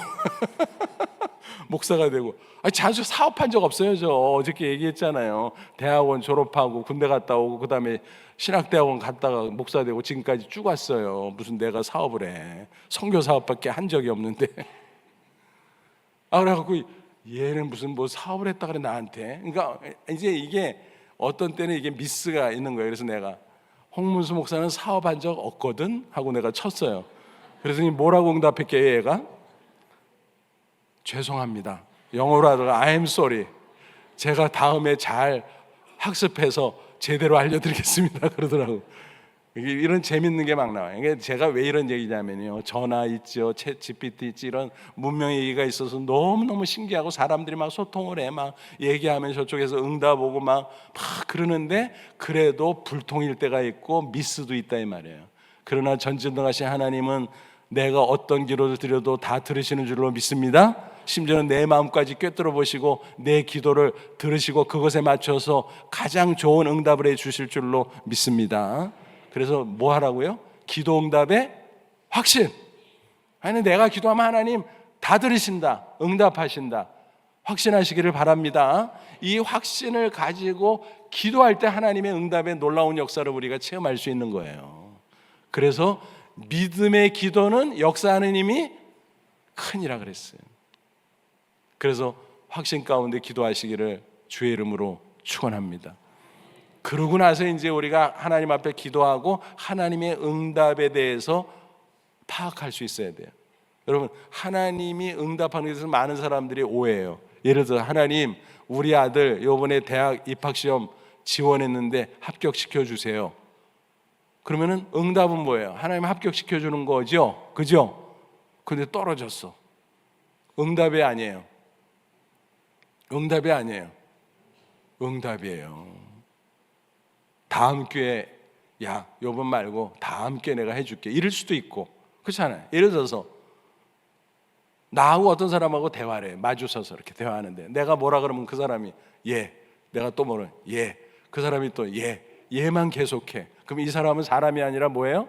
목사가 되고. 자주 사업한 적 없어요. 저 어저께 얘기했잖아요. 대학원 졸업하고 군대 갔다 오고 그 다음에 신학대학원 갔다가 목사 되고 지금까지 쭉 왔어요. 무슨 내가 사업을 해. 선교 사업밖에 한 적이 없는데 그래갖고 얘는 무슨 사업을 했다 그래 나한테. 그러니까 이제 이게 어떤 때는 이게 미스가 있는 거예요. 그래서 내가 홍문수 목사는 사업한 적 없거든 하고 내가 쳤어요. 그래서 뭐라고 응답했게 얘가? 죄송합니다. 영어로 하다가 I'm sorry. 제가 다음에 잘 학습해서 제대로 알려드리겠습니다. 그러더라고. 이런 재밌는 게 막 나와요. 제가 왜 이런 얘기냐면요. 전화 있죠, 챗 GPT 있지, 이런 문명 얘기가 있어서 너무너무 신기하고 사람들이 막 소통을 해. 막 얘기하면 저쪽에서 응답 오고 막 그러는데 그래도 불통일 때가 있고 미스도 있다 이 말이에요. 그러나 전지전능하신 하나님은 내가 어떤 기도를 드려도 다 들으시는 줄로 믿습니다. 심지어는 내 마음까지 꿰뚫어 보시고 내 기도를 들으시고 그것에 맞춰서 가장 좋은 응답을 해 주실 줄로 믿습니다. 그래서 뭐 하라고요? 기도 응답의 확신. 아니 내가 기도하면 하나님 다 들으신다, 응답하신다, 확신하시기를 바랍니다. 이 확신을 가지고 기도할 때 하나님의 응답의 놀라운 역사를 우리가 체험할 수 있는 거예요. 그래서 믿음의 기도는 역사하는 힘이 크니라 그랬어요. 그래서 확신 가운데 기도하시기를 주의 이름으로 축원합니다. 그러고 나서 이제 우리가 하나님 앞에 기도하고 하나님의 응답에 대해서 파악할 수 있어야 돼요. 여러분, 하나님이 응답하는 것은 많은 사람들이 오해해요. 예를 들어 하나님, 우리 아들 이번에 대학 입학시험 지원했는데 합격시켜 주세요. 그러면은 응답은 뭐예요? 하나님 합격시켜 주는 거죠, 그죠? 근데 떨어졌어. 응답이 아니에요. 응답이 아니에요. 응답이에요. 다음 기회에 야, 요번 말고 다음 기회에 내가 해줄게 이럴 수도 있고, 그렇잖아요. 예를 들어서 나하고 어떤 사람하고 대화를 해. 마주 서서 이렇게 대화하는데 내가 뭐라 그러면 그 사람이 예, 내가 또 뭐라 예, 그 사람이 또 예, 예만 계속해. 그럼 이 사람은 사람이 아니라 뭐예요?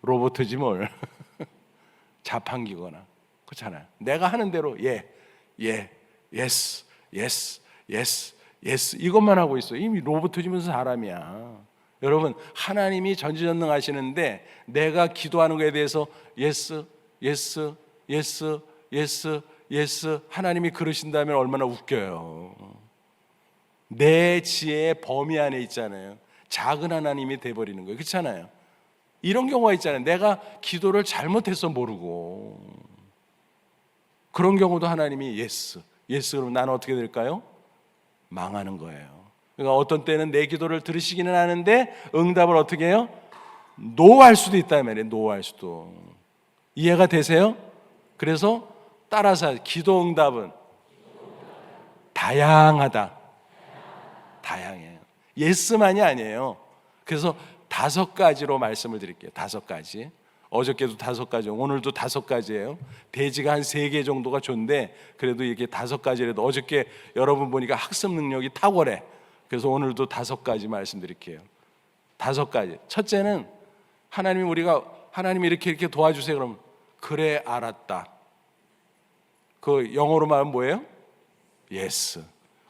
로봇이지 뭘. 자판기거나, 그렇잖아요. 내가 하는 대로 예, 예, 예스, 예스, 예스, 예스 이것만 하고 있어. 이미 로봇이면서 사람이야. 여러분, 하나님이 전지전능하시는데 내가 기도하는 것에 대해서 예스, 예스, 예스, 예스, 예스 하나님이 그러신다면 얼마나 웃겨요. 내 지혜의 범위 안에 있잖아요. 작은 하나님이 돼버리는 거예요. 그렇잖아요. 이런 경우가 있잖아요. 내가 기도를 잘못해서 모르고, 그런 경우도 하나님이 예스, 예스 그러면 나는 어떻게 될까요? 망하는 거예요. 그러니까 어떤 때는 내 기도를 들으시기는 하는데 응답을 어떻게 해요? 노할 수도 있다 말이에요. 노할 수도. 이해가 되세요? 그래서 따라서 기도 응답은 다양하다. 다양해요. 예스만이 아니에요. 그래서 5가지로 말씀을 드릴게요. 5가지. 어저께도 5가지, 오늘도 5가지예요. 대지가 한 3개 정도가 좋은데 그래도 이게 5가지라도 어저께 여러분 보니까 학습 능력이 탁월해. 그래서 오늘도 5가지 말씀드릴게요. 5가지. 첫째는 하나님이 이렇게 도와주세요. 그러면 그래 알았다. 그 영어로 말하면 뭐예요? Yes.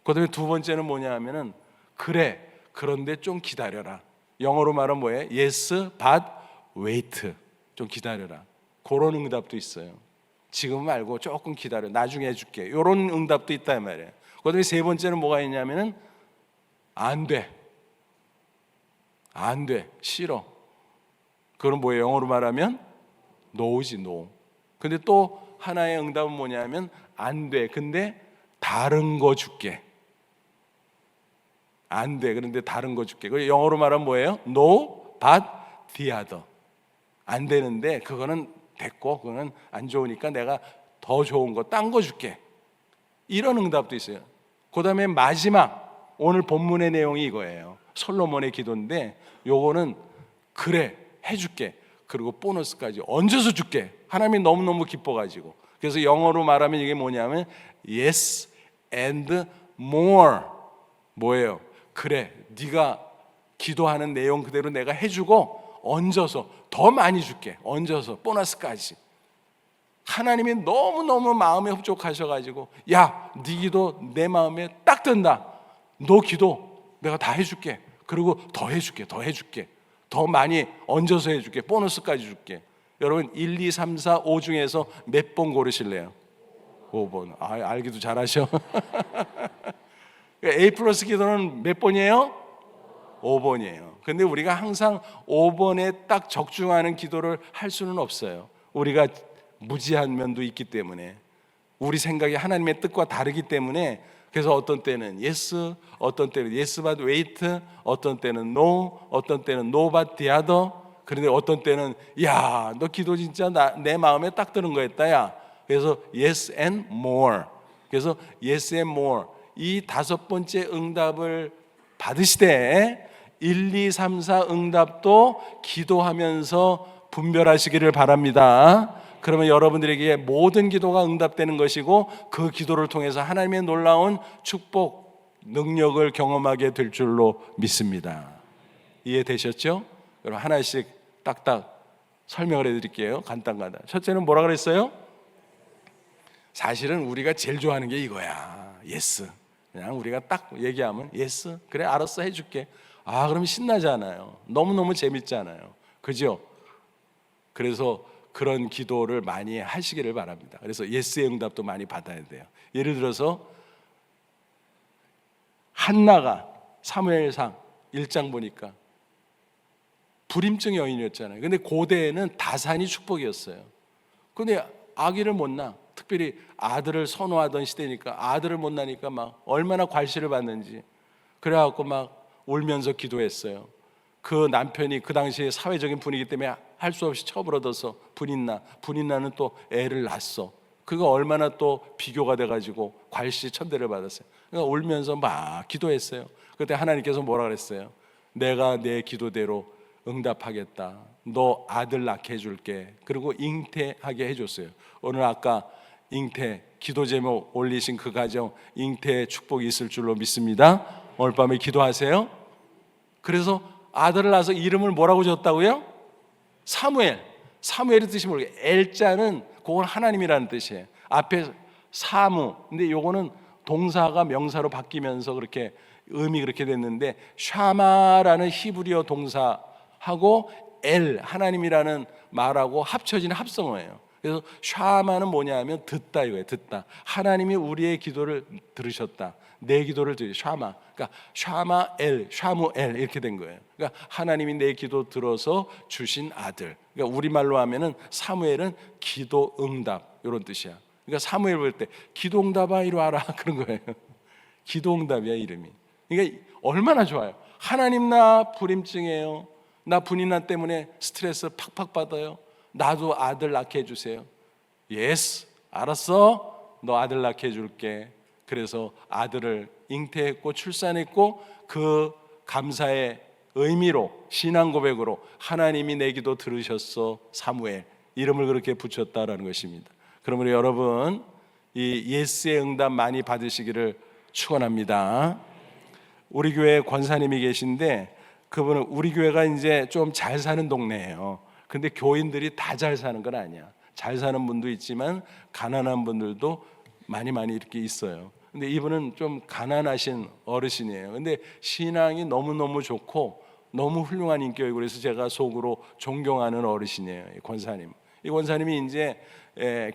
그다음에 2번째는 뭐냐 하면은 그래, 그런데 좀 기다려라. 영어로 말하면 뭐예요? Yes, but wait. 좀 기다려라. 그런 응답도 있어요. 지금 말고 조금 기다려. 나중에 해줄게. 이런 응답도 있다 말이에요. 그다음에 3번째는 뭐가 있냐면은 안 돼. 안 돼. 싫어. 그건 뭐예요? 영어로 말하면 no지, no. 근데 또 하나의 응답은 뭐냐면 안 돼. 근데 다른 거 줄게. 안 돼. 그런데 다른 거 줄게. 그 영어로 말하면 뭐예요? No, but the other. 안 되는데 그거는 됐고 그거는 안 좋으니까 내가 더 좋은 거, 딴 거 줄게. 이런 응답도 있어요. 그 다음에 마지막 오늘 본문의 내용이 이거예요. 솔로몬의 기도인데 요거는 그래 해줄게. 그리고 보너스까지 얹어서 줄게. 하나님이 너무너무 기뻐가지고. 그래서 영어로 말하면 이게 뭐냐면 yes and more. 뭐예요? 그래, 네가 기도하는 내용 그대로 내가 해주고 얹어서 더 많이 줄게. 얹어서 보너스까지. 하나님이 너무너무 마음에 흡족하셔가지고 야, 네 기도 내 마음에 딱 든다. 너 기도 내가 다 해줄게. 그리고 더 해줄게. 더 해줄게. 더 많이 얹어서 해줄게. 보너스까지 줄게. 여러분 1, 2, 3, 4, 5 중에서 몇 번 고르실래요? 5번. 아, 알기도 잘하셔. A 플러스 기도는 몇 번이에요? 5번이에요. 근데 우리가 항상 5번에 딱 적중하는 기도를 할 수는 없어요. 우리가 무지한 면도 있기 때문에, 우리 생각이 하나님의 뜻과 다르기 때문에. 그래서 어떤 때는 yes, 어떤 때는 yes but wait, 어떤 때는 no, 어떤 때는 no but the other. 그런데 어떤 때는 야, 너 기도 진짜 내 마음에 딱 드는 거였다 야. 그래서 yes and more. 그래서 yes and more. 이 5번째 응답을 받으시되 1, 2, 3, 4 응답도 기도하면서 분별하시기를 바랍니다. 그러면 여러분들에게 모든 기도가 응답되는 것이고 그 기도를 통해서 하나님의 놀라운 축복, 능력을 경험하게 될 줄로 믿습니다. 이해되셨죠? 여러분 하나씩 딱딱 설명을 해드릴게요. 간단하다. 첫째는 뭐라 그랬어요? 사실은 우리가 제일 좋아하는 게 이거야. 예스. 그냥 우리가 딱 얘기하면 예스. 그래 알았어 해줄게. 아, 그러면 신나잖아요. 너무너무 재밌잖아요. 그죠? 그래서 그런 기도를 많이 하시기를 바랍니다. 그래서 예스의 응답도 많이 받아야 돼요. 예를 들어서 한나가 사무엘상 1장 보니까 불임증 여인이었잖아요. 근데 고대에는 다산이 축복이었어요. 근데 아기를 못 낳아. 특별히 아들을 선호하던 시대니까 아들을 못 낳으니까 막 얼마나 괄시를 받는지. 그래갖고 막 울면서 기도했어요. 그 남편이 그 당시에 사회적인 분위기 때문에 할 수 없이 쳐버려서 분인나는 또 애를 낳았어. 그거 얼마나 또 비교가 돼가지고 괄시 천대를 받았어요. 그러니까 울면서 막 기도했어요. 그때 하나님께서 뭐라 그랬어요? 내가 내 기도대로 응답하겠다. 너 아들 낳게 해줄게. 그리고 잉태하게 해줬어요. 오늘 아까 잉태 기도 제목 올리신 그 가정 잉태의 축복이 있을 줄로 믿습니다. 오늘 밤에 기도하세요. 그래서 아들을 낳아서 이름을 뭐라고 줬다고요? 사무엘. 사무엘의 뜻이 뭐예요? 엘자는 그건 하나님이라는 뜻이에요. 앞에 사무. 근데 요거는 동사가 명사로 바뀌면서 그렇게 의미 그렇게 됐는데, 샤마라는 히브리어 동사하고 엘 하나님이라는 말하고 합쳐진 합성어예요. 그래서 샤마는 뭐냐면 듣다 이거예요. 듣다. 하나님이 우리의 기도를 들으셨다. 내 기도를 샤마. 그러니까 샤마엘, 샤무엘 이렇게 된 거예요. 그러니까 하나님이 내 기도 들어서 주신 아들. 그러니까 우리말로 하면은 사무엘은 기도 응답 이런 뜻이야. 그러니까 사무엘 볼 때 기도 응답아 이리 와라 그런 거예요. 기도 응답이야 이름이. 그러니까 얼마나 좋아요. 하나님 나 불임증이에요. 나 분인난 때문에 스트레스 팍팍 받아요. 나도 아들 낳게 해주세요. 예스, 알았어. 너 아들 낳게 해줄게. 그래서 아들을 잉태했고 출산했고, 그 감사의 의미로 신앙 고백으로 하나님이 내 기도 들으셨어 사무엘 이름을 그렇게 붙였다라는 것입니다. 그러므로 여러분 이 예스의 응답 많이 받으시기를 축원합니다. 우리 교회에 권사님이 계신데 그분은 우리 교회가 이제 좀 잘 사는 동네예요. 근데 교인들이 다 잘 사는 건 아니야. 잘 사는 분도 있지만 가난한 분들도 많이 이렇게 있어요. 근데 이분은 좀 가난하신 어르신이에요. 근데 신앙이 너무너무 좋고 너무 훌륭한 인격이고, 그래서 제가 속으로 존경하는 어르신이에요. 이 권사님. 이 권사님이 이제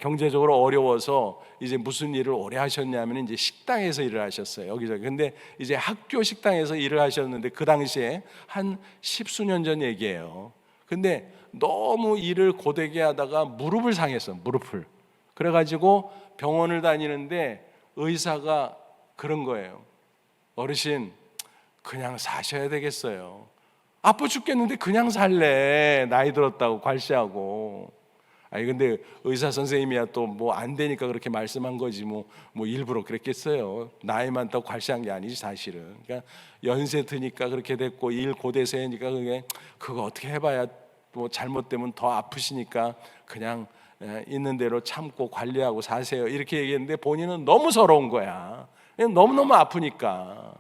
경제적으로 어려워서 이제 무슨 일을 오래 하셨냐면 이제 식당에서 일을 하셨어요. 여기저기. 근데 이제 학교 식당에서 일을 하셨는데 그 당시에 한 10수년 전 얘기예요. 근데 너무 일을 고되게 하다가 무릎을 상했어. 무릎을. 그래가지고 병원을 다니는데 의사가 그런 거예요. 어르신 그냥 사셔야 되겠어요. 아파 죽겠는데 그냥 살래. 나이 들었다고 관시하고. 아니 근데 의사 선생님이야 또 뭐 안 되니까 그렇게 말씀한 거지 뭐 일부러 그랬겠어요. 나이 많다고 관시한 게 아니지 사실은. 그러니까 연세 드니까 그렇게 됐고 일 고대세니까 그거 어떻게 해봐야 뭐 잘못되면 더 아프시니까 그냥 있는 대로 참고 관리하고 사세요 이렇게 얘기했는데 본인은 너무 서러운 거야. 너무너무 아프니까.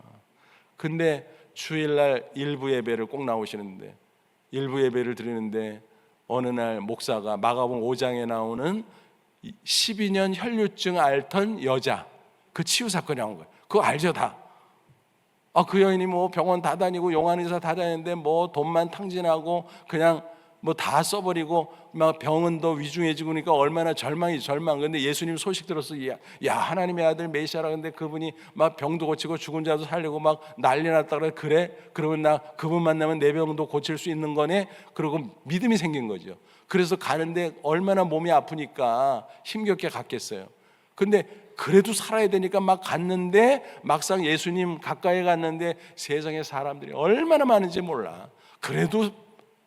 근데 주일날 일부 예배를 꼭 나오시는데, 일부 예배를 드리는데 어느 날 목사가 마가복음 5장에 나오는 12년 혈류증 앓던 여자 그 치유 사건이 나온 거예요. 그거 알죠 다. 그 여인이 뭐 병원 다 다니고 용한 의사 다 다니는데 뭐 돈만 탕진하고 그냥 뭐 다 써버리고 막 병은 더 위중해지고 그러니까 얼마나 절망. 근데 예수님 소식 들었어. 야 하나님의 아들 메시아라. 근데 그분이 막 병도 고치고 죽은 자도 살리고 막 난리 났다 그래. 그러면 나 그분 만나면 내 병도 고칠 수 있는 거네. 그리고 믿음이 생긴 거죠. 그래서 가는데 얼마나 몸이 아프니까 힘겹게 갔겠어요. 근데 그래도 살아야 되니까 막 갔는데 막상 예수님 가까이 갔는데 세상에 사람들이 얼마나 많은지 몰라. 그래도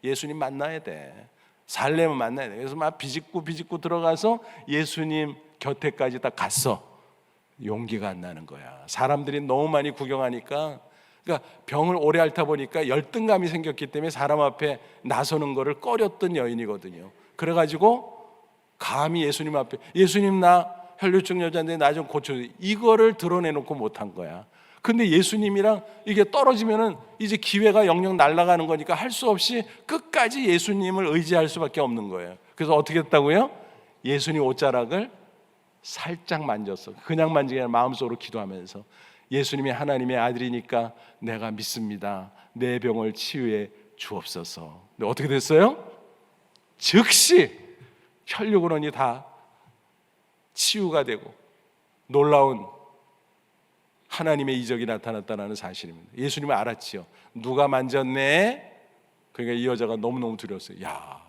예수님 만나야 돼. 살려면 만나야 돼. 그래서 막 비집고 들어가서 예수님 곁에까지 딱 갔어. 용기가 안 나는 거야. 사람들이 너무 많이 구경하니까. 그러니까 병을 오래 앓다 보니까 열등감이 생겼기 때문에 사람 앞에 나서는 거를 꺼렸던 여인이거든요. 그래가지고 감히 예수님 앞에 예수님 나 혈류증 여자인데 나 좀 고쳐주세요. 이거를 드러내놓고 못한 거야. 근데 예수님이랑 이게 떨어지면은 이제 기회가 영영 날아가는 거니까 할 수 없이 끝까지 예수님을 의지할 수밖에 없는 거예요. 그래서 어떻게 했다고요? 예수님 옷자락을 살짝 만졌어. 그냥 만지게 아니라 마음속으로 기도하면서 예수님이 하나님의 아들이니까 내가 믿습니다. 내 병을 치유해 주옵소서. 근데 어떻게 됐어요? 즉시 혈류근원이 다 치유가 되고 놀라운 하나님의 이적이 나타났다는 사실입니다. 예수님은 알았지요. 누가 만졌네? 그러니까 이 여자가 너무너무 두려웠어요. 야,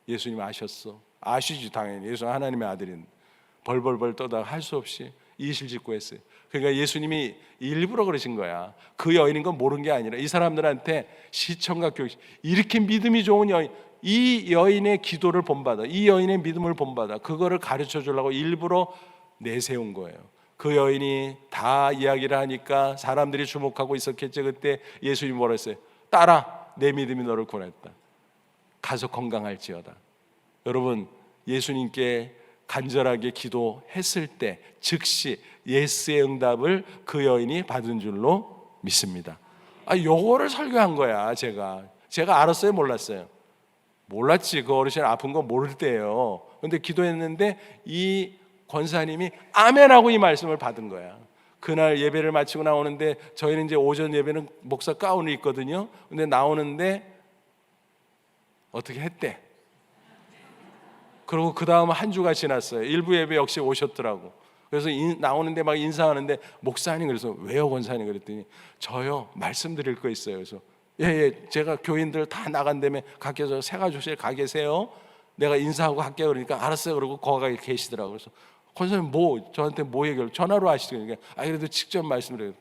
예수님 아셨어. 아시지 당연히. 예수 하나님의 아들인. 벌벌벌 떠다가 할 수 없이 이실직고 했어요. 그러니까 예수님이 일부러 그러신 거야. 그 여인인 건 모르는 게 아니라 이 사람들한테 시청각 교육, 이렇게 믿음이 좋은 여인, 이 여인의 기도를 본받아, 이 여인의 믿음을 본받아, 그거를 가르쳐 주려고 일부러 내세운 거예요. 그 여인이 다 이야기를 하니까 사람들이 주목하고 있었겠죠. 그때 예수님이 뭐라 했어요? 딸아, 내 믿음이 너를 구원했다. 가서 건강할지어다. 여러분, 예수님께 간절하게 기도했을 때 즉시 예스의 응답을 그 여인이 받은 줄로 믿습니다. 요거를 설교한 거야. 제가 알았어요, 몰랐어요? 몰랐지. 그 어르신 아픈 거 모를 때예요. 근데 기도했는데 이 권사님이 아멘하고 이 말씀을 받은 거야. 그날 예배를 마치고 나오는데, 저희는 이제 오전 예배는 목사 가운을 입거든요. 근데 나오는데 어떻게 했대. 그리고 그 다음 한 주가 지났어요. 일부 예배 역시 오셨더라고. 그래서 나오는데 막 인사하는데, 목사님, 그래서 왜요 권사님? 그랬더니 저요 말씀드릴 거 있어요. 그래서 예, 제가 교인들 다 나간 다음에 각자 저 새가족실 가 계세요. 내가 인사하고 갈게요. 그러니까 알았어요. 그러고 거기 계시더라고. 그래서 권사님 저한테 뭐 얘기를 전화로 하시더니까 그래도 직접 말씀드려요.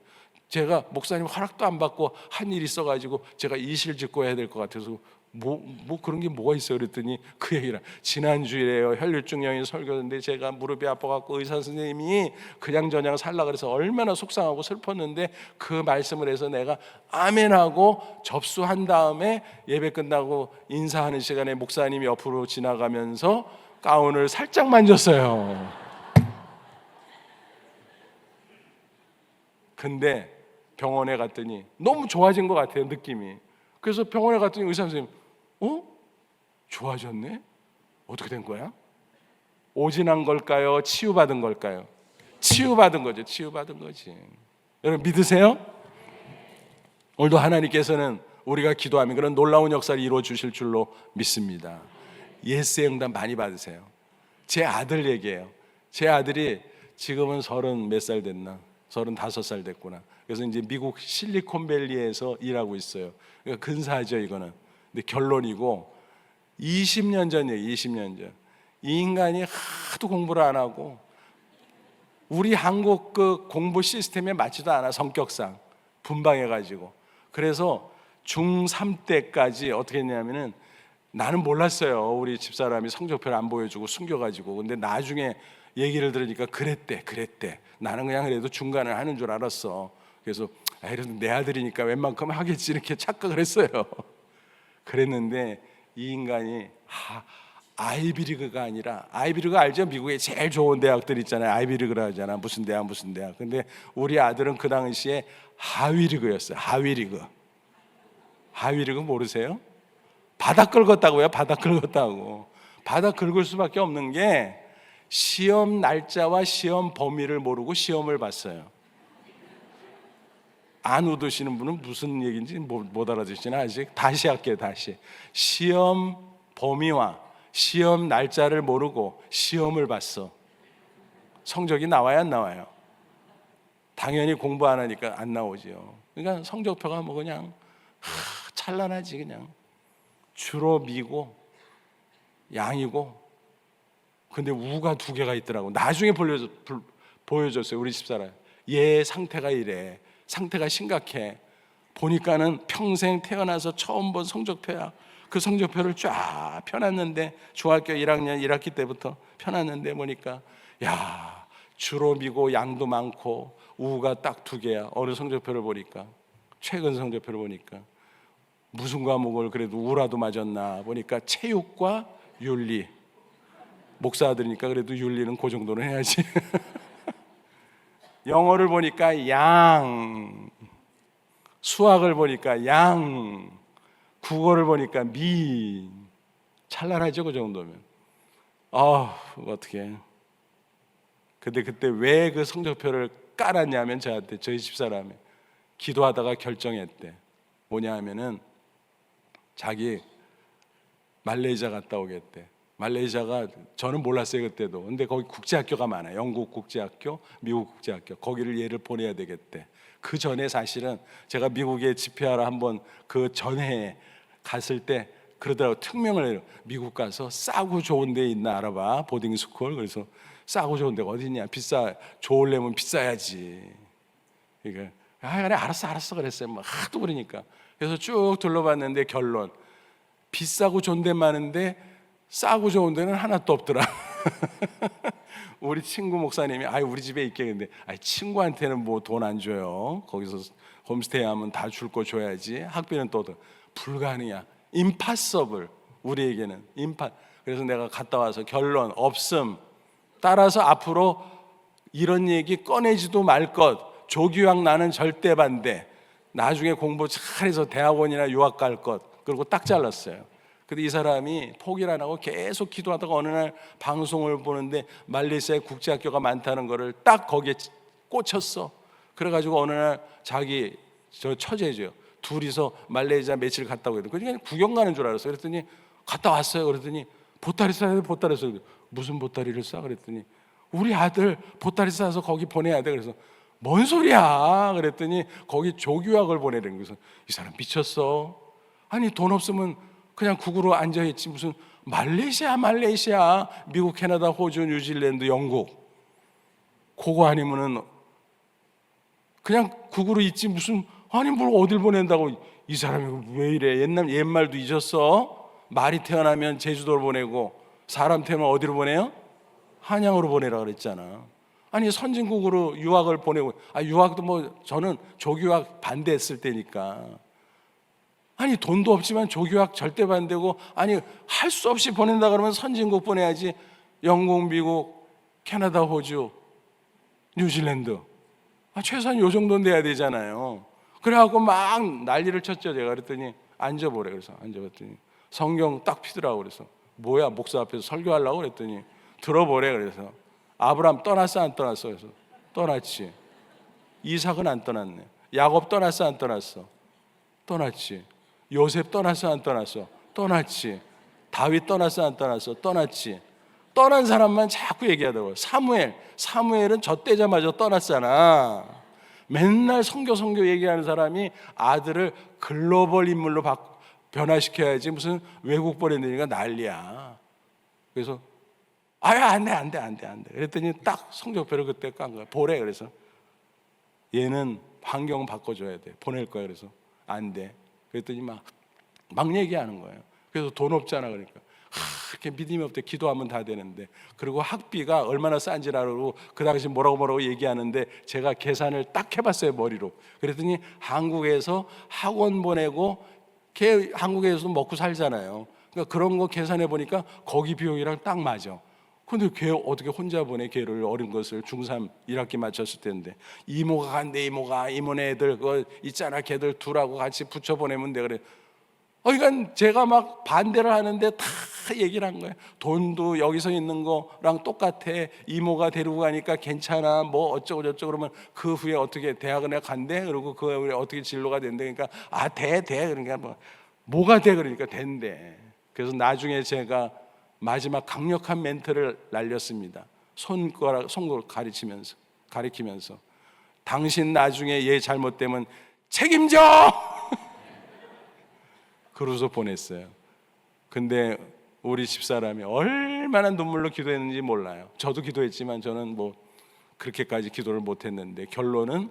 제가 목사님 허락도 안 받고 한 일이 있어가지고 제가 이실 짓고 해야 될 것 같아서 뭐 그런 게 뭐가 있어요? 그랬더니 그 얘기라. 지난주에요 혈류증 여인 설교했는데 제가 무릎이 아파갖고 의사 선생님이 그냥저냥 살라 그래서 얼마나 속상하고 슬펐는데, 그 말씀을 해서 내가 아멘하고 접수한 다음에 예배 끝나고 인사하는 시간에 목사님이 옆으로 지나가면서 가운을 살짝 만졌어요. 근데 병원에 갔더니 너무 좋아진 것 같아요, 느낌이. 그래서 병원에 갔더니 의사 선생님, 좋아졌네? 어떻게 된 거야? 오진한 걸까요? 치유받은 걸까요? 치유받은 거죠. 치유받은 거지. 여러분 믿으세요? 오늘도 하나님께서는 우리가 기도하면 그런 놀라운 역사를 이루어 주실 줄로 믿습니다. 예스의 응답 많이 받으세요. 제 아들 얘기예요. 제 아들이 지금은 30 몇 살 됐나? 35살 됐구나. 그래서 이제 미국 실리콘밸리에서 일하고 있어요. 그러니까 근사하죠, 이거는. 근데 결론이고, 20년 전이에요. 20년 전. 이 인간이 하도 공부를 안 하고 우리 한국 그 공부 시스템에 맞지도 않아. 성격상 분방해가지고. 그래서 중3 때까지 어떻게 했냐면은, 나는 몰랐어요. 우리 집사람이 성적표를 안 보여주고 숨겨가지고. 근데 나중에 얘기를 들으니까 그랬대. 나는 그냥 그래도 중간을 하는 줄 알았어. 그래서 그래도 내 아들이니까 웬만큼 하겠지 이렇게 착각을 했어요. 그랬는데 이 인간이 아이비리그가 아니라, 아이비리그 알죠? 미국에 제일 좋은 대학들 있잖아요. 아이비리그라 하잖아. 무슨 대학. 근데 우리 아들은 그 당시에 하위리그였어요. 하위리그 모르세요? 바닥 긁었다고요. 바닥 긁을 수밖에 없는 게, 시험 날짜와 시험 범위를 모르고 시험을 봤어요. 안 웃으시는 분은 무슨 얘기인지 못 알아듣시나 아직? 다시 할게요. 다시. 시험 범위와 시험 날짜를 모르고 시험을 봤어. 성적이 나와요, 안 나와요? 당연히 공부 안 하니까 안 나오죠. 그러니까 성적표가 뭐 그냥 찬란하지. 그냥 주로 미고 양이고, 근데 우가 2개가 있더라고. 나중에 보여줬어요. 우리 집사람. 얘 상태가 이래. 상태가 심각해. 보니까는 평생 태어나서 처음 본 성적표야. 그 성적표를 쫙 펴놨는데, 중학교 1학년 1학기 때부터 펴놨는데 보니까, 야, 주로 미고 양도 많고 우가 딱 2개야. 어느 성적표를 보니까, 최근 성적표를 보니까 무슨 과목을 그래도 우라도 맞았나 보니까 체육과 윤리. 목사 아들이니까 그래도 윤리는 그 정도는 해야지. 영어를 보니까 양, 수학을 보니까 양, 국어를 보니까 미. 찬란하죠, 그 정도면. 어떻게. 근데 그때 왜 그 성적표를 깔았냐면, 저한테, 저희 집사람이 기도하다가 결정했대. 뭐냐 하면은, 자기 말레이시아 갔다 오겠대. 말레이시아가, 저는 몰랐어요 그때도. 근데 거기 국제학교가 많아요. 영국 국제학교, 미국 국제학교. 거기를 얘를 보내야 되겠대. 그 전에 사실은 제가 미국에 집회하러 한번 그 전에 갔을 때 그러더라고. 특명을 해요. 미국 가서 싸고 좋은 데 있나 알아봐. 보딩스쿨. 그래서 싸고 좋은 데가 어디 있냐. 좋으려면 비싸야지. 그러니까 그래 알았어 그랬어요. 막 하도 그러니까. 그래서 쭉 둘러봤는데 결론, 비싸고 좋은 데 많은데 싸고 좋은 데는 하나도 없더라. 우리 친구 목사님이 우리 집에 있게. 근데 친구한테는 뭐 돈 안 줘요. 거기서 홈스테이 하면 다 줄 거 줘야지. 학비는 또 불가능이야. 임파서블. 우리에게는 그래서 내가 갔다 와서 결론 없음. 따라서 앞으로 이런 얘기 꺼내지도 말 것. 조기학 나는 절대 반대. 나중에 공부 잘해서 대학원이나 유학 갈 것. 그리고 딱 잘랐어요. 근데 이 사람이 포기를 안 하고 계속 기도하다가 어느 날 방송을 보는데 말레이시아에 국제학교가 많다는 거를 딱 거기에 꽂혔어. 그래가지고 어느 날 자기 저 처제죠. 둘이서 말레이시아 며칠 갔다 오거든. 그냥 구경 가는 줄 알았어. 그랬더니 갔다 왔어요. 그랬더니 보따리 싸야 돼. 보따리 싸. 무슨 보따리를 싸? 그랬더니 우리 아들 보따리 싸서 거기 보내야 돼. 그래서 뭔 소리야? 그랬더니 거기 조교학을 보내는 거예요. 그래서 이 사람 미쳤어. 아니 돈 없으면 그냥 국으로 앉아있지 무슨 말레이시아 미국, 캐나다, 호주, 뉴질랜드, 영국 그거 아니면은 그냥 국으로 있지 무슨 아니 뭘 어딜 보낸다고. 이 사람이 왜 이래? 옛말도 잊었어? 말이 태어나면 제주도로 보내고 사람 태어나면 어디로 보내요? 한양으로 보내라 그랬잖아. 아니 선진국으로 유학을 보내고 유학도 뭐 저는 조교학 반대했을 때니까 아니 돈도 없지만 조교학 절대 반대고 아니 할 수 없이 보낸다 그러면 선진국 보내야지. 영국, 미국, 캐나다, 호주, 뉴질랜드 최소한 요 정도는 돼야 되잖아요. 그래갖고 막 난리를 쳤죠. 제가 그랬더니 앉아보래. 그래서 앉아봤더니 성경 딱 피더라고. 그래서 뭐야 목사 앞에서 설교하려고 그랬더니 들어보래. 그래서 아브라함 떠났어 안 떠났어? 그래서 떠났지. 이삭은 안 떠났네. 야곱 떠났어 안 떠났어? 떠났지. 요셉 떠났어 안 떠났어? 떠났지. 다윗 떠났어 안 떠났어? 떠났지. 떠난 사람만 자꾸 얘기하더라고요. 사무엘은 저 때자마자 떠났잖아. 맨날 성교 얘기하는 사람이 아들을 글로벌 인물로 변화시켜야지 무슨 외국 보내니까 난리야. 그래서 안 돼. 그랬더니 딱 성적표를 그때 깐 거야. 보래. 그래서 얘는 환경 바꿔줘야 돼. 보낼 거야. 그래서 안 돼. 그랬더니 막 얘기하는 거예요. 그래서 돈 없잖아. 그러니까 이렇게 믿음이 없대. 기도하면 다 되는데. 그리고 학비가 얼마나 싼지 알고 그 당시 뭐라고 얘기하는데 제가 계산을 딱 해봤어요. 머리로. 그랬더니 한국에서 학원 보내고 걔 한국에서도 먹고 살잖아요. 그러니까 그런 거 계산해 보니까 거기 비용이랑 딱 맞아. 근데 걔 어떻게 혼자 보내? 걔를 어린 것을 중3 1학기 마쳤을 텐데 이모가 간대. 이모네 애들 그거 있잖아. 걔들 둘하고 같이 붙여 보내면 돼. 그래. 그러니까 제가 막 반대를 하는데 다 얘기를 한 거예요. 돈도 여기서 있는 거랑 똑같아. 이모가 데리고 가니까 괜찮아. 뭐 어쩌고 저쩌고. 그러면 그 후에 어떻게 대학을 내가 간대. 그리고 그 후에 어떻게 진로가 된대. 그러니까 돼. 그러니까 뭐가 돼. 그러니까 된대. 그래서 나중에 제가 마지막 강력한 멘트를 날렸습니다. 손가락 가리키면서 당신 나중에 얘 잘못되면 책임져. 그러고서 보냈어요. 근데 우리 집사람이 얼마나 눈물로 기도했는지 몰라요. 저도 기도했지만 저는 뭐 그렇게까지 기도를 못했는데 결론은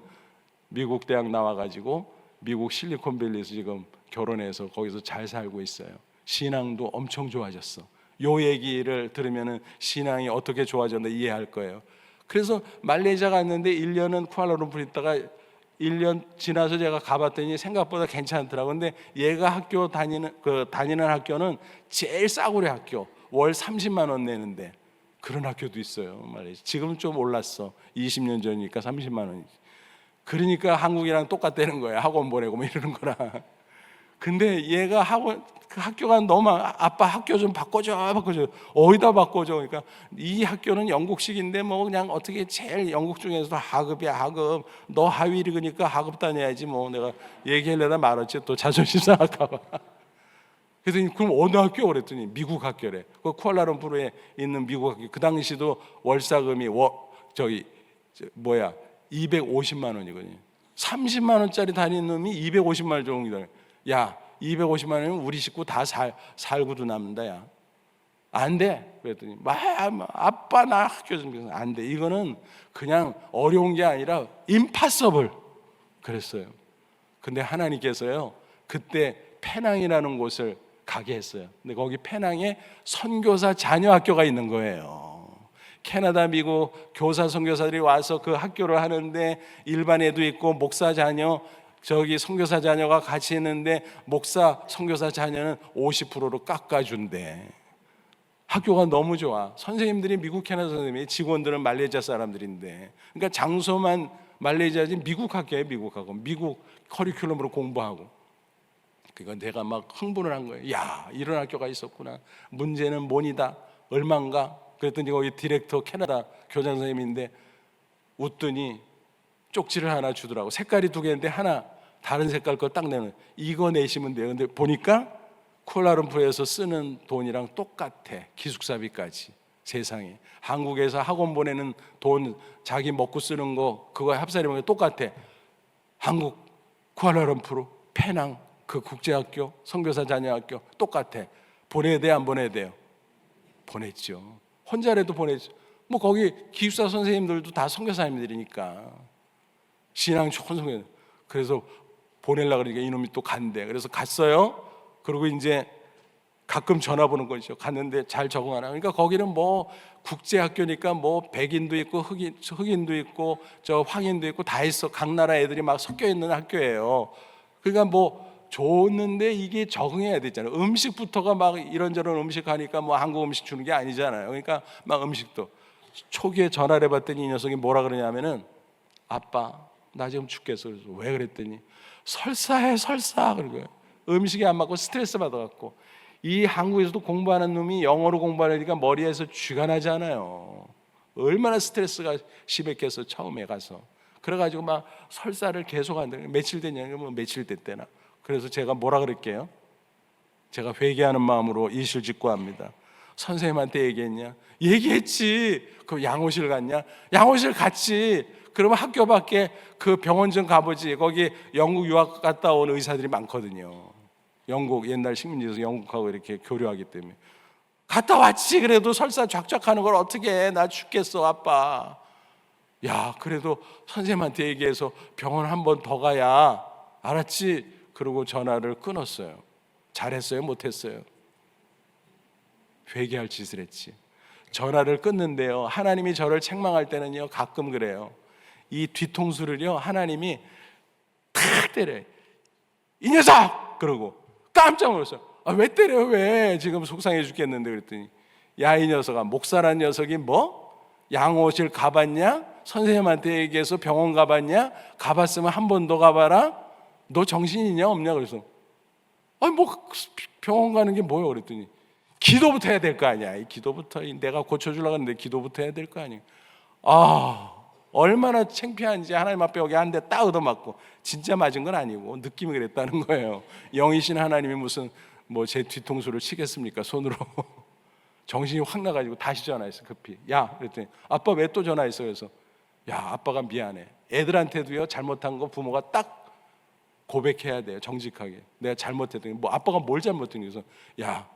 미국 대학 나와가지고 미국 실리콘밸리에서 지금 결혼해서 거기서 잘 살고 있어요. 신앙도 엄청 좋아졌어. 요 얘기를 들으면 신앙이 어떻게 좋아졌나 이해할 거예요. 그래서 말레이시아 갔는데 1년은 쿠알라룸푸르 있다가 1년 지나서 제가 가봤더니 생각보다 괜찮더라고요. 근데 얘가 다니는 학교는 제일 싸구려 학교. 월 30만 원 내는데 그런 학교도 있어요. 말이지. 지금은 좀 올랐어. 20년 전이니까 30만 원이지. 그러니까 한국이랑 똑같다는 거야. 학원 보내고 뭐 이러는 거라. 근데 얘가 그 학교가 너무 아빠 학교 좀 바꿔줘. 어디다 바꿔줘? 그러니까 이 학교는 영국식인데 뭐 그냥 어떻게 제일 영국 중에서도 하급이야 하급. 너 하위 리그니까 하급 다녀야지 뭐. 내가 얘기하려다 말았지. 또 자존심 상할까 봐. 그랬더니 그럼 어느 학교? 그랬더니 미국 학교래. 그 쿠알라룸푸르에 있는 미국 학교. 그 당시도 월사금이 250만 원이거든요. 30만 원짜리 다니는 놈이 250만 원 정도. 야, 250만 원이면 우리 식구 다 살고도 남는다. 야, 안 돼. 그랬더니 아빠 나 학교 좀 안 돼. 이거는 그냥 어려운 게 아니라 임파서블 그랬어요. 근데 하나님께서요 그때 페낭이라는 곳을 가게 했어요. 근데 거기 페낭에 선교사 자녀 학교가 있는 거예요. 캐나다, 미국 교사 선교사들이 와서 그 학교를 하는데 일반 애도 있고 목사 자녀 저기 선교사 자녀가 같이 있는데 목사 선교사 자녀는 50%로 깎아준대. 학교가 너무 좋아. 선생님들이 미국 캐나다 선생님이, 직원들은 말레이시아 사람들인데, 그러니까 장소만 말레이시아지 미국 학교에 미국 학교, 미국 커리큘럼으로 공부하고. 그러니까 내가 막 흥분을 한 거예요. 야, 이런 학교가 있었구나. 문제는 뭐니다, 얼마인가? 그랬더니 거기 디렉터 캐나다 교장 선생님인데 웃더니 쪽지를 하나 주더라고. 색깔이 두 개인데 하나 다른 색깔 걸 딱 내는, 이거 내시면 돼요. 근데 보니까 쿠알라룸푸르에서 쓰는 돈이랑 똑같아. 기숙사비까지. 세상에, 한국에서 학원 보내는 돈, 자기 먹고 쓰는 거, 그거 합산해보면 똑같아. 한국 쿠알라룸푸르 페낭 그 국제학교 선교사 자녀학교 똑같아. 보내야 돼, 안 보내야 돼요? 보냈죠. 혼자라도 보냈죠. 뭐 거기 기숙사 선생님들도 다 선교사님들이니까 신앙 좋은 선교. 그래서 보내려고 그러니까 이놈이 또 간대. 그래서 갔어요. 그리고 이제 가끔 전화 보는 거죠. 갔는데 잘 적응하나. 그러니까 거기는 뭐 국제학교니까 뭐 백인도 있고 흑인도 있고 저 황인도 있고 다 있어. 각 나라 애들이 막 섞여 있는 학교예요. 그러니까 뭐 좋았는데 이게 적응해야 되잖아요. 음식부터가 막 이런저런 음식 하니까 뭐 한국 음식 주는 게 아니잖아요. 그러니까 막 음식도 초기에 전화를 해봤더니 이 녀석이 뭐라 그러냐면은, 아빠 나 지금 죽겠어. 그래서 왜 그랬더니 설사해 설사. 그러고요. 음식이 안 맞고 스트레스 받아갖고. 이 한국에서도 공부하는 놈이 영어로 공부하려니까 머리에서 쥐가 나지 않아요. 얼마나 스트레스가 심했겠어 처음에 가서. 그래가지고 막 설사를 계속 한다. 며칠 됐냐면 뭐 며칠 됐대나. 그래서 제가 뭐라 그럴게요? 제가 회개하는 마음으로 이실직고합니다. 선생님한테 얘기했냐? 얘기했지. 그 양호실 갔냐? 양호실 갔지. 그러면 학교 밖에 그 병원 좀 가보지. 거기 영국 유학 갔다 온 의사들이 많거든요. 영국 옛날 식민지에서 영국하고 이렇게 교류하기 때문에. 갔다 왔지. 그래도 설사 쫙쫙하는 걸 어떻게 해? 나 죽겠어 아빠. 야, 그래도 선생님한테 얘기해서 병원 한 번 더 가야, 알았지? 그러고 전화를 끊었어요. 잘했어요? 못했어요? 회개할 짓을 했지. 전화를 끊는데요, 하나님이 저를 책망할 때는요 가끔 그래요. 이 뒤통수를요 하나님이 탁 때려요. 이 녀석! 그러고 깜짝 놀랐어요. 아, 왜 때려요? 왜? 지금 속상해 죽겠는데. 그랬더니, 야, 이 녀석아, 목사란 녀석이 뭐? 양호실 가봤냐? 선생님한테 얘기해서 병원 가봤냐? 가봤으면 한 번 더 가봐라. 너 정신이냐 없냐? 그래서 아니 뭐 병원 가는 게 뭐야? 그랬더니 기도부터 해야 될 거 아니야. 이 기도부터, 내가 고쳐주려고 하는데 기도부터 해야 될 거 아니야. 아, 얼마나 창피한지. 하나님 앞에 여기 한 대 딱 얻어맞고, 진짜 맞은 건 아니고 느낌이 그랬다는 거예요. 영이신 하나님이 무슨 뭐 제 뒤통수를 치겠습니까 손으로. 정신이 확 나가지고 다시 전화했어 급히. 야, 그랬더니 아빠 왜 또 전화했어? 그래서 야, 아빠가 미안해. 애들한테도요 잘못한 거 부모가 딱 고백해야 돼요. 정직하게. 내가 잘못했더니, 뭐 아빠가 뭘 잘못했니? 그래서 야,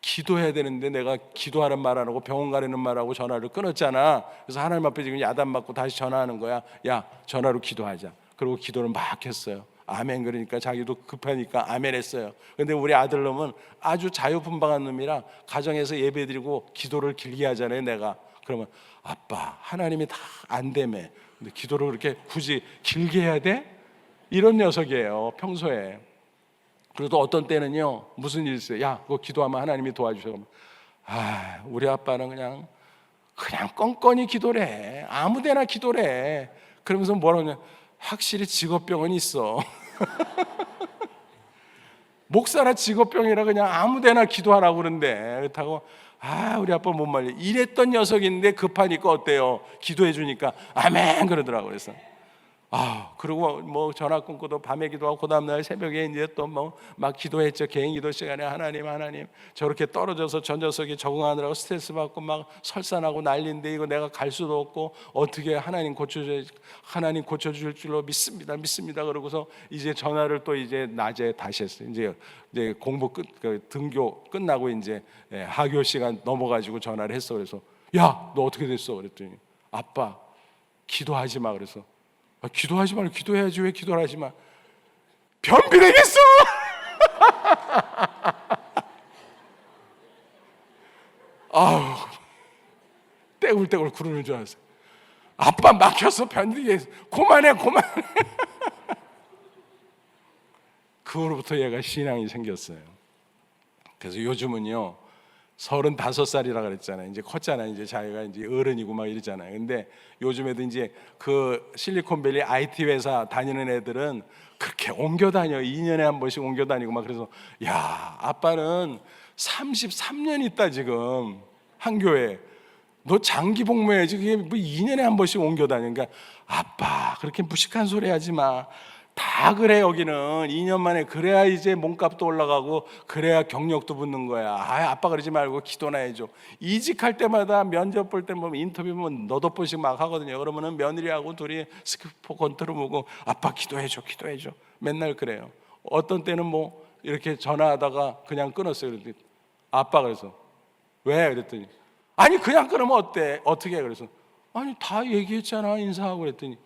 기도해야 되는데 내가 기도하는 말 안 하고 병원 가려는 말하고 전화를 끊었잖아. 그래서 하나님 앞에 지금 야단 맞고 다시 전화하는 거야. 야, 전화로 기도하자. 그리고 기도를 막 했어요. 아멘. 그러니까 자기도 급하니까 아멘 했어요. 근데 우리 아들놈은 아주 자유분방한 놈이라 가정에서 예배드리고 기도를 길게 하잖아요. 내가 그러면 아빠, 하나님이 다 안되매 근데 기도를 그렇게 굳이 길게 해야 돼? 이런 녀석이에요 평소에. 그래도 어떤 때는요 무슨 일 있어요. 야, 그거 기도하면 하나님이 도와주셔. 아, 우리 아빠는 그냥 껌껌이 기도를 해. 아무데나 기도를 해. 그러면서 뭐라고 하냐, 확실히 직업병은 있어. 목사나 직업병이라 그냥 아무데나 기도하라고 그러는데, 그렇다고 아, 우리 아빠 못 말려. 이랬던 녀석인데 급하니까 어때요? 기도해 주니까 아멘 그러더라고. 그래서 아, 그리고 뭐 전화 끊고도 밤에 기도하고 그 다음날 새벽에 이제 또 뭐 막 기도했죠. 개인 기도 시간에 하나님 저렇게 떨어져서 저 녀석이 적응하느라고 스트레스 받고 막 설산하고 난리인데 이거 내가 갈 수도 없고 어떻게 하나님 고쳐줄 줄로 믿습니다. 그러고서 이제 전화를 또 이제 낮에 다시 했어요. 이제 공부 등교 끝나고 이제 하교 시간 넘어가지고 전화를 했어. 그래서 야, 너 어떻게 됐어? 그랬더니 아빠 기도하지 마. 그래서 아, 기도하지 말고 기도해야지. 왜 기도를 하지 마? 변비되겠어. 아우, 떼굴떼굴 구르는 줄 알았어. 아빠 막혔어. 변비되겠어. 그만해. 그 후로부터 얘가 신앙이 생겼어요. 그래서 요즘은요 35살이라 그랬잖아요. 이제 컸잖아요. 이제 자기가 이제 어른이고 막 이러잖아요. 근데 요즘에도 이제 그 실리콘밸리 IT 회사 다니는 애들은 그렇게 옮겨 다녀. 2년에 한 번씩 옮겨 다니고 막. 그래서 야, 아빠는 33년 있다 지금 한 교회. 너 장기 복무해야지. 그게 뭐 2년에 한 번씩 옮겨 다니니까. 아빠 그렇게 무식한 소리 하지 마. 다 그래. 여기는 2년 만에 그래야 이제 몸값도 올라가고 그래야 경력도 붙는 거야. 아빠 그러지 말고 기도나 해줘. 이직할 때마다 면접 볼 때 보면 인터뷰 보면 너도 번씩 막 하거든요. 그러면은 며느리하고 둘이 스피커 건트로 보고 아빠 기도해줘 기도해줘 맨날 그래요. 어떤 때는 뭐 이렇게 전화하다가 그냥 끊었어요. 그랬더니 아빠 그래서 왜? 그랬더니 아니 그냥 끊으면 어때? 어떻게 해? 그래서 아니 다 얘기했잖아 인사하고. 그랬더니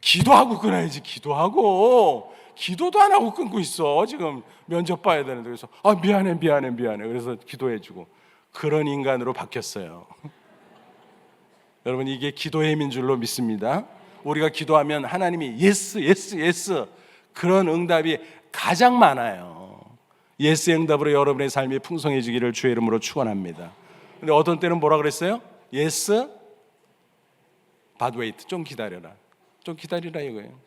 기도하고 끊어야지. 기도도 안 하고 끊고 있어. 지금 면접 봐야 되는데. 그래서 미안해 그래서 기도해주고. 그런 인간으로 바뀌었어요. 여러분 이게 기도의 힘인 줄로 믿습니다. 우리가 기도하면 하나님이 예스 그런 응답이 가장 많아요. 예스 응답으로 여러분의 삶이 풍성해지기를 주의 이름으로 축원합니다. 근데 어떤 때는 뭐라 그랬어요? 예스 but wait, 좀 기다려라. 좀 기다리라 이거예요.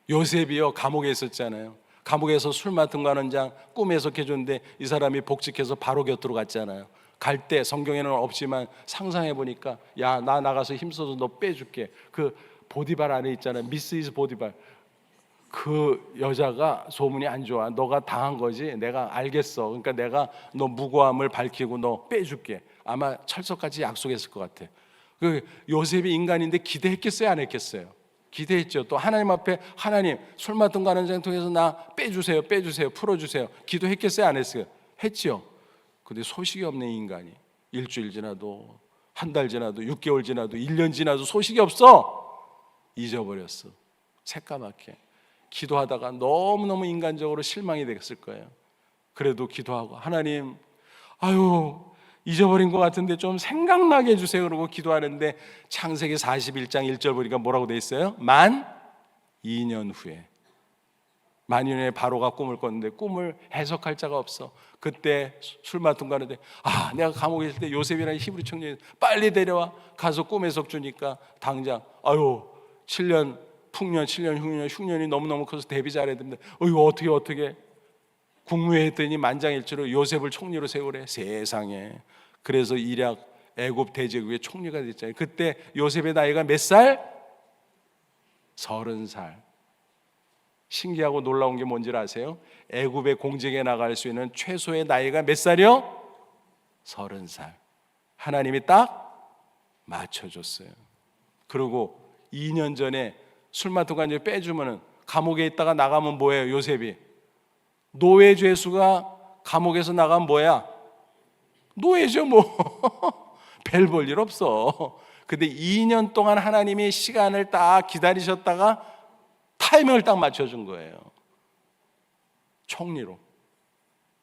요셉이요 감옥에 있었잖아요. 감옥에서 술 맡은 거 하는 장 꿈에 해석해줬는데 이 사람이 복직해서 바로 곁으로 갔잖아요. 갈 때 성경에는 없지만 상상해 보니까 야 나 나가서 힘써서 너 빼줄게. 그 보디발 안에 있잖아요. 미스이즈 보디발. 그 여자가 소문이 안 좋아. 너가 당한 거지. 내가 알겠어. 그러니까 내가 너 무고함을 밝히고 너 빼줄게. 아마 철석같이 약속했을 것 같아. 그 요셉이 인간인데 기대했겠어요, 안 했겠어요? 기대했죠. 또 하나님 앞에 하나님 술 맡은 거 하는 장 통해서 나 빼주세요 풀어주세요. 기도했겠어요, 안 했어요? 했죠. 근데 소식이 없는 인간이 일주일 지나도 한 달 지나도 6개월 지나도 1년 지나도 소식이 없어. 잊어버렸어. 새까맣게. 기도하다가 너무너무 인간적으로 실망이 됐을 거예요. 그래도 기도하고 하나님 잊어버린 것 같은데 좀 생각나게 해주세요. 그러고 기도하는데 창세기 41장 1절 보니까 뭐라고 돼 있어요? 만 2년 후에 바로가 꿈을 꿨는데 꿈을 해석할 자가 없어. 그때 술 맡은 거 하는데 내가 감옥에 있을 때 요셉이라는 히브리 청년이 빨리 데려와. 가서 꿈 해석 주니까 당장 7년 풍년 7년 흉년이 너무너무 커서 대비 잘해야 됩니다. 이거 어떻게 국무회의 했더니 만장일치로 요셉을 총리로 세우래. 세상에. 그래서 이략 애굽 대제국의 총리가 됐잖아요. 그때 요셉의 나이가 몇 살? 30살. 신기하고 놀라운 게 뭔지 아세요? 애굽의 공직에 나갈 수 있는 최소의 나이가 몇 살이요? 30살. 하나님이 딱 맞춰줬어요. 그리고 2년 전에 술 맡은 거 완전히 빼주면은 감옥에 있다가 나가면 뭐예요? 요셉이 노예 죄수가 감옥에서 나가면 뭐야? 노예죠 뭐. 별 볼 일 없어. 근데 2년 동안 하나님이 시간을 딱 기다리셨다가 타이밍을 딱 맞춰준 거예요. 총리로.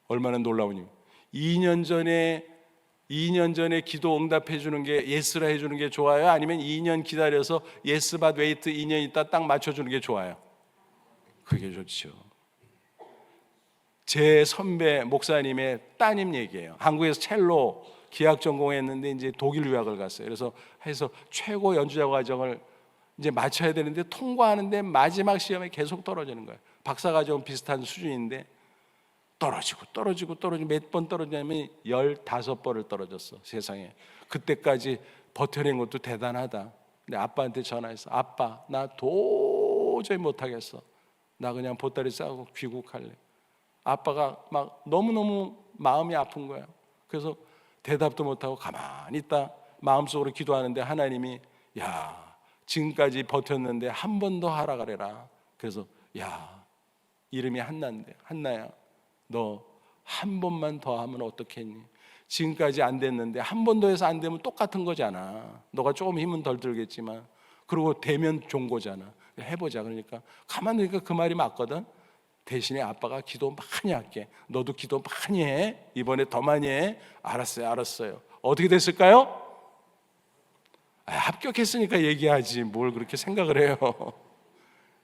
얼마나 놀라우니. 2년 전에 기도 응답해 주는 게 예스라 해주는 게 좋아요? 아니면 2년 기다려서 예스 밭 웨이트 2년 있다 딱 맞춰주는 게 좋아요? 그게 좋죠. 제 선배 목사님의 따님 얘기예요. 한국에서 첼로 기악 전공했는데 이제 독일 유학을 갔어요. 그래서 해서 최고 연주자 과정을 이제 맞춰야 되는데 통과하는데 마지막 시험에 계속 떨어지는 거예요. 박사 과정 비슷한 수준인데 떨어지고 몇 번 떨어지냐면 15번을 떨어졌어. 세상에. 그때까지 버텨낸 것도 대단하다. 근데 아빠한테 전화해서 아빠 나 도저히 못하겠어. 나 그냥 보따리 싸고 귀국할래. 아빠가 막 너무너무 마음이 아픈 거야. 그래서 대답도 못하고 가만히 있다 마음속으로 기도하는데 하나님이 지금까지 버텼는데 한 번 더 하라 그래라. 그래서 이름이 한나인데 한나야 너 한 번만 더 하면 어떻겠니? 지금까지 안 됐는데 한 번 더 해서 안 되면 똑같은 거잖아. 너가 조금 힘은 덜 들겠지만 그리고 되면 좋은 거잖아. 해보자. 그러니까 가만히 보니까 그 말이 맞거든. 대신에 아빠가 기도 많이 할게. 너도 기도 많이 해. 이번에 더 많이 해. 알았어요. 어떻게 됐을까요? 합격했으니까 얘기하지 뭘 그렇게 생각을 해요.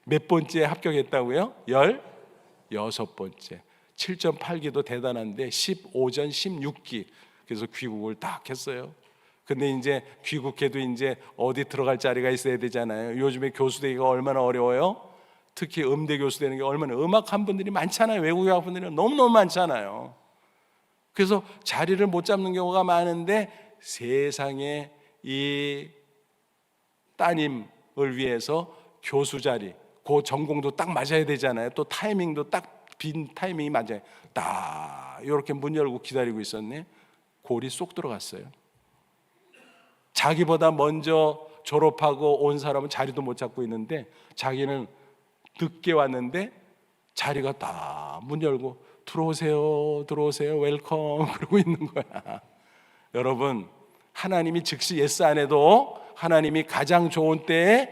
몇 번째 합격했다고요? 6번째. 7.8기도 대단한데 15전 16기. 그래서 귀국을 딱 했어요. 근데 이제 귀국해도 이제 어디 들어갈 자리가 있어야 되잖아요. 요즘에 교수 되기가 얼마나 어려워요. 특히 음대 교수 되는 게 얼마나, 음악한 분들이 많잖아요. 외국에 간 분들이 너무너무 많잖아요. 그래서 자리를 못 잡는 경우가 많은데, 세상에 이 따님을 위해서 교수 자리, 그 전공도 딱 맞아야 되잖아요. 또 타이밍도 딱 빈 타이밍이 맞아요. 딱 이렇게 문 열고 기다리고 있었네. 골이 쏙 들어갔어요. 자기보다 먼저 졸업하고 온 사람은 자리도 못 잡고 있는데, 자기는 늦게 왔는데 자리가 딱 문 열고 들어오세요, 들어오세요, 웰컴 그러고 있는 거야. 여러분, 하나님이 즉시 예스 안 해도 하나님이 가장 좋은 때에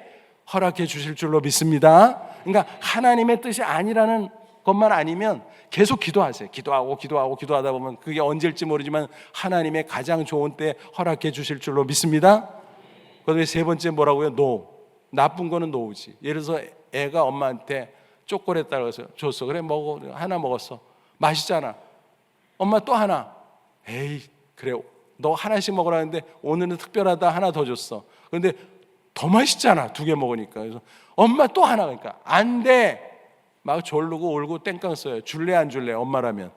허락해 주실 줄로 믿습니다. 그러니까 하나님의 뜻이 아니라는 것만 아니면 계속 기도하세요. 기도하다 보면 그게 언제일지 모르지만 하나님의 가장 좋은 때 허락해 주실 줄로 믿습니다. 그다음에 세 번째 뭐라고요? 노. 나쁜 거는 노우지. 예를 들어서 애가 엄마한테 초콜릿 따라서 줬어. 그래, 먹어. 하나 먹었어. 맛있잖아. 엄마 또 하나. 에이, 그래, 너 하나씩 먹으라는데 오늘은 특별하다, 하나 더 줬어. 그런데 더 맛있잖아, 2개 먹으니까. 그래서 엄마 또 하나. 그러니까 안 돼. 막 졸르고 울고 땡깡 써요. 줄래 안 줄래? 엄마라면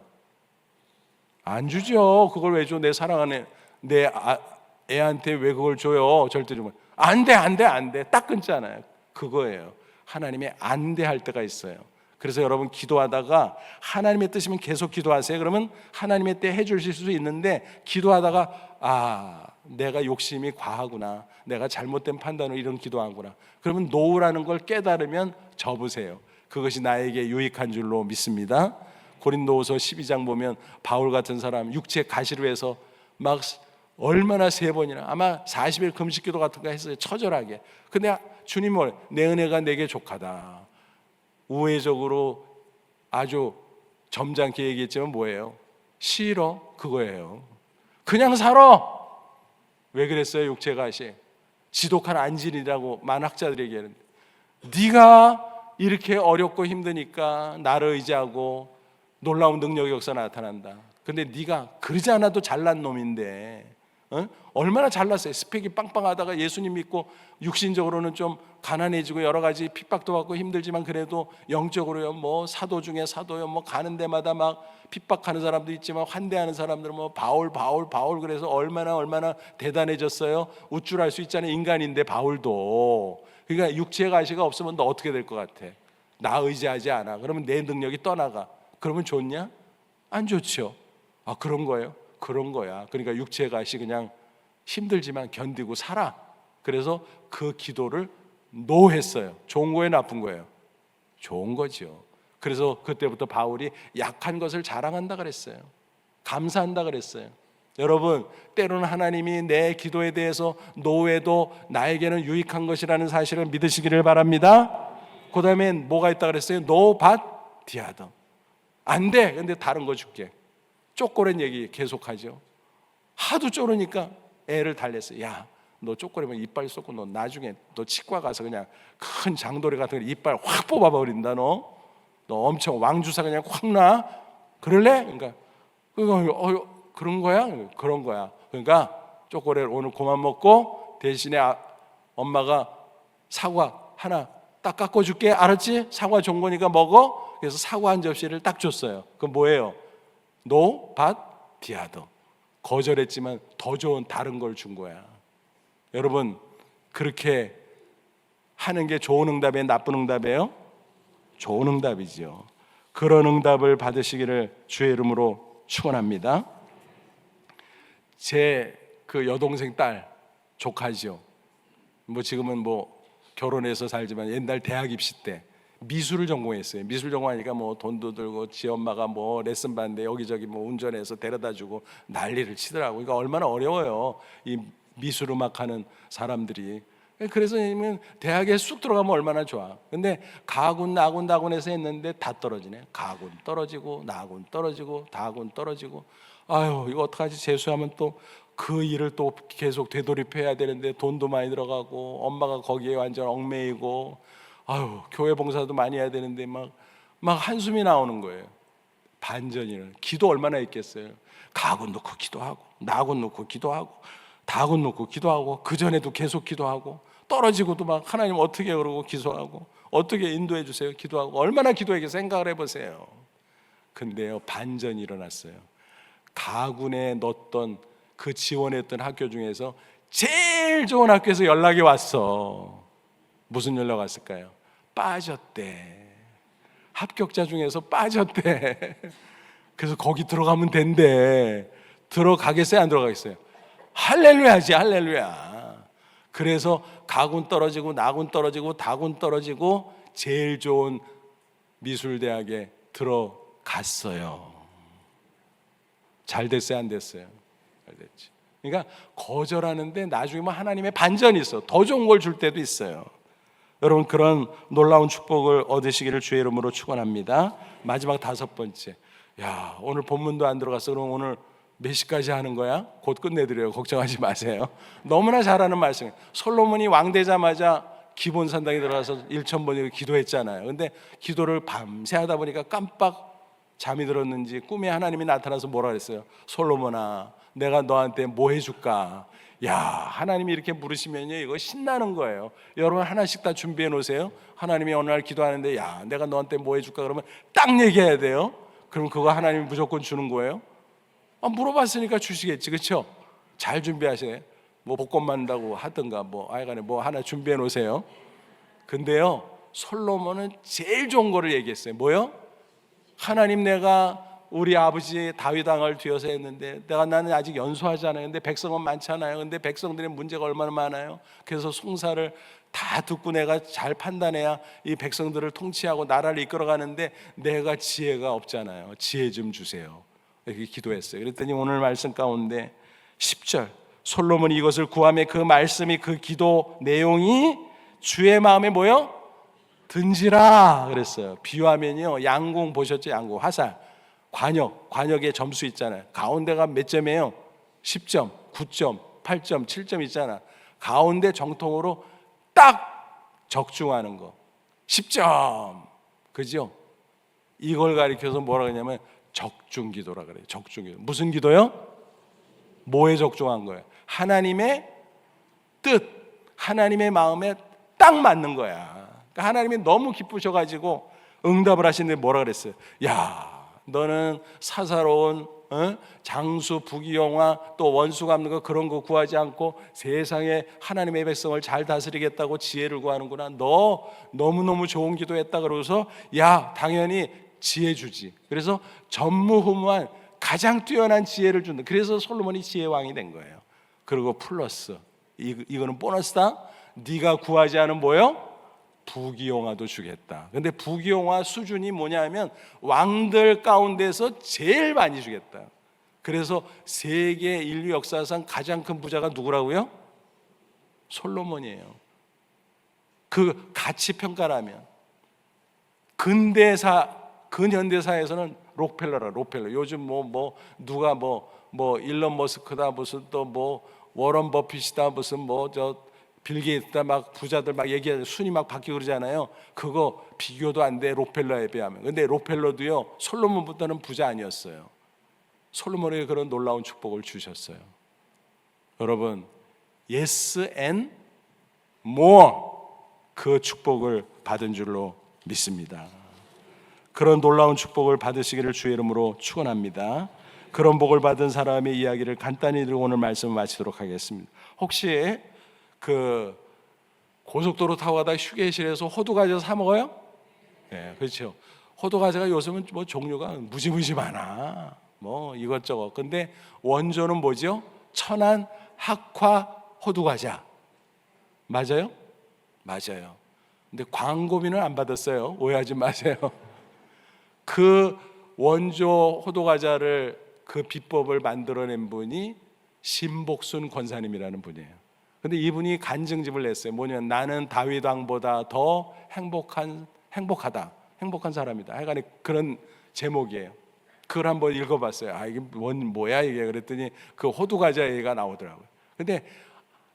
안 주죠. 그걸 왜 줘? 내 사랑하는 내 애한테 왜 그걸 줘요? 절대 주면 안 돼. 딱 끊잖아요. 그거예요. 하나님의 안 돼 할 때가 있어요. 그래서 여러분, 기도하다가 하나님의 뜻이면 계속 기도하세요. 그러면 하나님의 때 해주실 수 있는데, 기도하다가 내가 욕심이 과하구나, 내가 잘못된 판단으로 이런 기도하구나, 그러면 노우라는 걸 깨달으면 접으세요. 그것이 나에게 유익한 줄로 믿습니다. 고린도후서 12장 보면 바울 같은 사람 육체 가시로 해서 막 얼마나 3번이나 아마 40일 금식기도 같은 거 했어요. 처절하게. 근데 주님은 내 은혜가 내게 족하다. 우회적으로 아주 점잖게 얘기했지만 뭐예요? 싫어, 그거예요. 그냥 살아. 왜 그랬어요? 육체 가시. 지독한 안진이라고 만학자들이 얘기하는데, 네가 이렇게 어렵고 힘드니까 나를 의지하고 놀라운 능력의 역사 나타난다. 근데 네가 그러지 않아도 잘난 놈인데, 얼마나 잘났어요. 스펙이 빵빵하다가 예수님 믿고 육신적으로는 좀 가난해지고 여러 가지 핍박도 받고 힘들지만, 그래도 영적으로요, 뭐 사도 중에 사도요, 뭐 가는 데마다 막 핍박하는 사람도 있지만 환대하는 사람들은 뭐 바울. 그래서 얼마나 대단해졌어요. 우쭐할 수 있잖아요. 인간인데 바울도. 그러니까 육체의 가시가 없으면 너 어떻게 될 것 같아? 나 의지하지 않아. 그러면 내 능력이 떠나가. 그러면 좋냐? 안 좋죠. 그런 거예요? 그런 거야. 그러니까 육체의 가시 그냥 힘들지만 견디고 살아. 그래서 그 기도를 노했어요. 좋은 거예요, 나쁜 거예요? 좋은 거죠. 그래서 그때부터 바울이 약한 것을 자랑한다 그랬어요. 감사한다 그랬어요. 여러분, 때로는 하나님이 내 기도에 대해서 노해도 나에게는 유익한 것이라는 사실을 믿으시기를 바랍니다. 그 다음엔 뭐가 있다 그랬어요? 노밭 디아더. 안 돼. 근데 다른 거 줄게. 쪼꼬렌 얘기 계속하죠. 하도 쪼르니까 애를 달랬어요. 야, 너 쪼꼬리면 이빨 쏟고 너 나중에 너 치과 가서 그냥 큰 장도리 같은 거 이빨 확 뽑아버린다. 너 엄청 왕주사 그냥 확 나. 그럴래? 그러니까 그런 거야? 그런 거야. 그러니까 쪼꼬레를 오늘 그만 먹고 대신에 엄마가 사과 하나 딱 깎아줄게. 알았지? 사과 좋은 거니까 먹어. 그래서 사과 한 접시를 딱 줬어요. 그건 뭐예요? 노밭 디아더. 거절했지만 더 좋은 다른 걸 준 거야. 여러분, 그렇게 하는 게 좋은 응답이에요? 나쁜 응답이에요? 좋은 응답이죠. 그런 응답을 받으시기를 주의 이름으로 축원합니다. 제 그 여동생 딸 조카죠. 뭐 지금은 뭐 결혼해서 살지만 옛날 대학 입시 때 미술을 전공했어요. 미술 전공하니까 뭐 돈도 들고 지 엄마가 뭐 레슨 받는데 여기저기 뭐 운전해서 데려다주고 난리를 치더라고. 그러니까 얼마나 어려워요, 이 미술 음악하는 사람들이. 그래서 대학에 쑥 들어가면 얼마나 좋아. 근데 나군해서 했는데 다 떨어지네. 가군 떨어지고 나군 떨어지고 다군 떨어지고. 아유, 이거 어떡하지? 재수하면 또 그 일을 또 계속 되돌입해야 되는데 돈도 많이 들어가고 엄마가 거기에 완전 얽매이고, 아유, 교회 봉사도 많이 해야 되는데 막 막 한숨이 나오는 거예요. 반전이는 기도 얼마나 했겠어요. 가군 놓고 기도하고 나군 놓고 기도하고 다군 놓고 기도하고 그전에도 계속 기도하고 떨어지고도 막 하나님 어떻게 그러고 기도하고 어떻게 인도해 주세요 기도하고 얼마나 기도하게 생각을 해보세요. 근데요 반전이 일어났어요. 가군에 넣었던 그 지원했던 학교 중에서 제일 좋은 학교에서 연락이 왔어. 무슨 연락 왔을까요? 빠졌대. 합격자 중에서 빠졌대. 그래서 거기 들어가면 된대. 들어가겠어요? 안 들어가겠어요? 할렐루야지, 할렐루야. 그래서 가군 떨어지고 나군 떨어지고 다군 떨어지고 제일 좋은 미술대학에 들어갔어요. 잘 됐어요? 안 됐어요? 잘 됐지. 그러니까 거절하는데 나중에 뭐 하나님의 반전이 있어. 더 좋은 걸 줄 때도 있어요. 여러분 그런 놀라운 축복을 얻으시기를 주의 이름으로 축원합니다. 마지막 5번째. 야 오늘 본문도 안 들어갔어. 그럼 오늘 몇 시까지 하는 거야? 곧 끝내드려요. 걱정하지 마세요. 너무나 잘하는 말씀이에요. 솔로몬이 왕 되자마자 기본 산당에 들어가서 1,000번을 기도했잖아요. 근데 기도를 밤새 하다 보니까 깜빡 잠이 들었는지 꿈에 하나님이 나타나서 뭐라 그랬어요? 솔로몬아 내가 너한테 뭐 해줄까? 야 하나님이 이렇게 물으시면요 이거 신나는 거예요. 여러분 하나씩 다 준비해 놓으세요. 하나님이 어느 날 기도하는데 야 내가 너한테 뭐 해줄까? 그러면 딱 얘기해야 돼요. 그럼 그거 하나님이 무조건 주는 거예요? 물어봤으니까 주시겠지, 그렇죠? 잘 준비하세요. 뭐 복권 만다고 하든가 뭐 아이간에 뭐 하나 준비해 놓으세요. 근데요 솔로몬은 제일 좋은 거를 얘기했어요. 뭐요? 하나님 내가 우리 아버지 다윗 왕을 뒤어서 했는데 나는 아직 연소하지 않아요. 근데 백성은 많잖아요. 근데 백성들의 문제가 얼마나 많아요. 그래서 송사를 다 듣고 내가 잘 판단해야 이 백성들을 통치하고 나라를 이끌어가는데 내가 지혜가 없잖아요. 지혜 좀 주세요. 이렇게 기도했어요. 그랬더니 오늘 말씀 가운데 10절 솔로몬이 이것을 구하며 그 말씀이 그 기도 내용이 주의 마음에 뭐요? 든지라 그랬어요. 비유하면요 양궁 보셨죠? 양궁 화살 관역의 점수 있잖아요. 가운데가 몇 점이에요? 10점, 9점, 8점, 7점 있잖아. 가운데 정통으로 딱 적중하는 거 10점 그죠? 이걸 가리켜서 뭐라 그러냐면 적중기도라 그래요. 적중기도. 무슨 기도요? 뭐에 적중한 거예요? 하나님의 뜻, 하나님의 마음에 딱 맞는 거야. 그러니까 하나님이 너무 기쁘셔가지고 응답을 하시는데 뭐라 그랬어요? 야 너는 사사로운 장수 부귀영화 또 원수 갚는 거 그런 거 구하지 않고 세상에 하나님의 백성을 잘 다스리겠다고 지혜를 구하는구나. 너 너무너무 좋은 기도했다. 그러고서 야 당연히 지혜 주지. 그래서 전무후무한 가장 뛰어난 지혜를 준다. 그래서 솔로몬이 지혜왕이 된 거예요. 그리고 플러스 이거는 보너스다. 네가 구하지 않은 뭐요? 부귀영화도 주겠다. 근데 부귀영화 수준이 뭐냐면 왕들 가운데서 제일 많이 주겠다. 그래서 세계 인류 역사상 가장 큰 부자가 누구라고요? 솔로몬이에요. 그 가치 평가라면 근현대사에서는 록펠러라. 요즘 누가 일론 머스크다 무슨 또 뭐 워런 버핏이다 무슨 빌 게이츠다 막 부자들 막 얘기하는 순위 막 바뀌고 그러잖아요. 그거 비교도 안 돼 록펠러에 비하면. 근데 록펠러도요 솔로몬보다는 부자 아니었어요. 솔로몬에게 그런 놀라운 축복을 주셨어요. 여러분 yes and more 그 축복을 받은 줄로 믿습니다. 그런 놀라운 축복을 받으시기를 주의 이름으로 축원합니다. 그런 복을 받은 사람의 이야기를 간단히 들고 오늘 말씀을 마치도록 하겠습니다. 혹시 그 고속도로 타고 가다 휴게실에서 호두 과자 사 먹어요? 네, 그렇죠. 호두 과자가 요즘은 뭐 종류가 무지무지 많아. 뭐 이것저것. 근데 원조는 뭐죠? 천안 학화 호두 과자. 맞아요? 맞아요. 근데 광고비는 안 받았어요. 오해하지 마세요. 그 원조 호두 과자를 그 비법을 만들어낸 분이 신복순 권사님이라는 분이에요. 근데 이분이 간증집을 냈어요. 뭐냐면 나는 다윗 왕보다 더 행복한 사람이다. 하여간에 그런 제목이에요. 그걸 한번 읽어봤어요. 이게 뭐야 이게. 그랬더니 그 호두 과자 얘기가 나오더라고요. 근데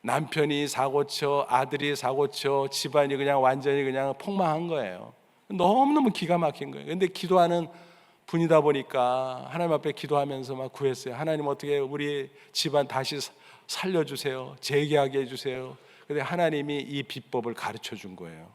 남편이 사고쳐, 아들이 사고쳐, 집안이 그냥 완전히 그냥 폭망한 거예요. 너무너무 기가 막힌 거예요. 근데 기도하는 분이다 보니까 하나님 앞에 기도하면서 막 구했어요. 하나님, 어떻게 우리 집안 다시 살려주세요. 재개하게 해주세요. 근데 하나님이 이 비법을 가르쳐 준 거예요.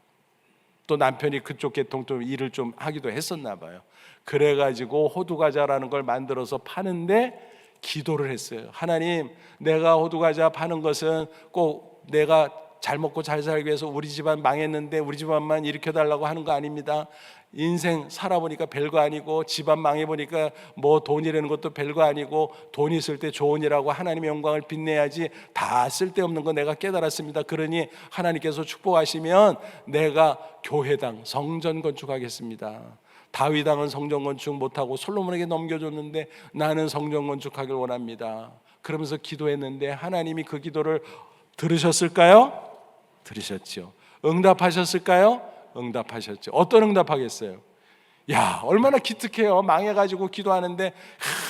또 남편이 그쪽 계통 좀 일을 좀 하기도 했었나 봐요. 그래가지고 호두과자라는 걸 만들어서 파는데 기도를 했어요. 하나님, 내가 호두과자 파는 것은 꼭 내가 잘 먹고 잘 살기 위해서 우리 집안 망했는데 우리 집안만 일으켜달라고 하는 거 아닙니다. 인생 살아보니까 별거 아니고 집안 망해보니까 뭐 돈이라는 것도 별거 아니고 돈 있을 때 좋은 일하고 하나님의 영광을 빛내야지 다 쓸데없는 거 내가 깨달았습니다. 그러니 하나님께서 축복하시면 내가 교회당 성전 건축하겠습니다. 다윗 왕은 성전 건축 못하고 솔로몬에게 넘겨줬는데 나는 성전 건축하길 원합니다. 그러면서 기도했는데 하나님이 그 기도를 들으셨을까요? 들으셨죠. 응답하셨을까요? 응답하셨죠. 어떤 응답하겠어요? 야, 얼마나 기특해요. 망해가지고 기도하는데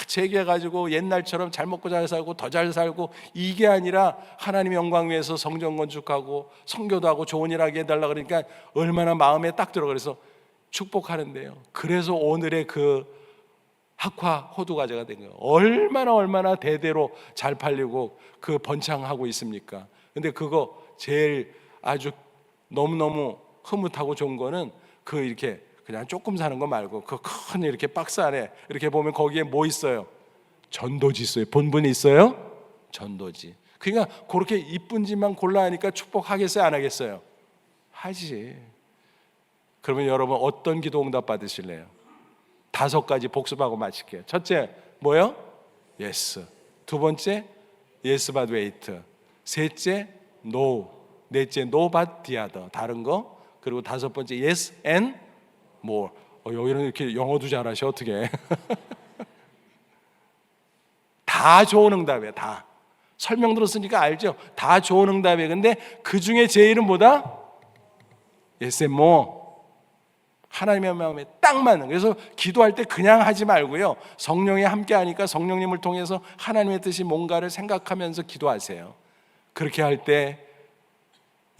재개해가지고 옛날처럼 잘 먹고 잘 살고 더 잘 살고, 이게 아니라 하나님의 영광 위해서 성전 건축하고 성교도 하고 좋은 일 하게 해달라 그러니까 얼마나 마음에 딱 들어. 그래서 축복하는데요, 그래서 오늘의 그 학화 호두과자가 된 거예요. 얼마나 대대로 잘 팔리고 그 번창하고 있습니까? 근데 그거 제일 아주 너무너무 흐뭇하고 좋은 거는 그 이렇게 그냥 조금 사는 거 말고 그 큰 이렇게 박스 안에 이렇게 보면 거기에 뭐 있어요? 전도지 있어요. 본분이 있어요? 전도지. 그러니까 그렇게 이쁜 집만 골라 하니까 축복하겠어요? 안 하겠어요? 하지. 그러면 여러분 어떤 기도 응답 받으실래요? 5가지 복습하고 마칠게요. 첫째 뭐요? 예스. 두 번째 예스 but wait. 셋째 no. 넷째 no but the other. 다른 거. 그리고 5번째 yes and more. 여기는 이렇게 영어도 잘하셔 어떻게? 다 좋은 응답이에요. 다. 설명 들었으니까 알죠? 다 좋은 응답이에요. 근데 그 중에 제일은 뭐다? yes and more. 하나님의 마음에 딱 맞는. 그래서 기도할 때 그냥 하지 말고요, 성령이 함께 하니까 성령님을 통해서 하나님의 뜻이 뭔가를 생각하면서 기도하세요. 그렇게 할 때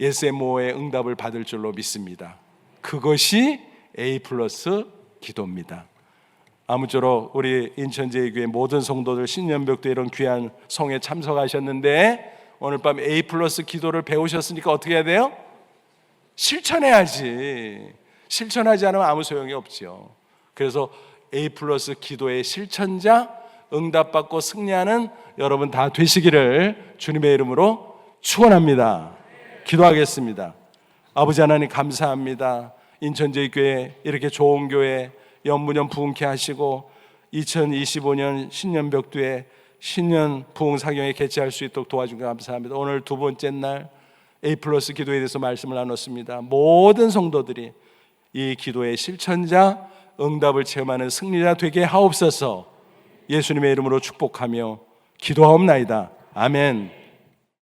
예스모의 응답을 받을 줄로 믿습니다. 그것이 A+ 기도입니다. 아무쪼록 우리 인천제일교회 모든 성도들 신년벽도 이런 귀한 성에 참석하셨는데 오늘 밤 A+ 기도를 배우셨으니까 어떻게 해야 돼요? 실천해야지. 실천하지 않으면 아무 소용이 없죠. 그래서 A+ 기도의 실천자, 응답받고 승리하는 여러분 다 되시기를 주님의 이름으로 축원합니다. 기도하겠습니다. 아버지 하나님 감사합니다. 인천제일교회 이렇게 좋은 교회 연문연 부흥케 하시고 2025년 신년벽두에 신년 부흥사경에 개최할 수 있도록 도와준 것 감사합니다. 오늘 두 번째 날 A+ 기도에 대해서 말씀을 나눴습니다. 모든 성도들이 이 기도의 실천자, 응답을 체험하는 승리자 되게 하옵소서. 예수님의 이름으로 축복하며 기도하옵나이다. 아멘.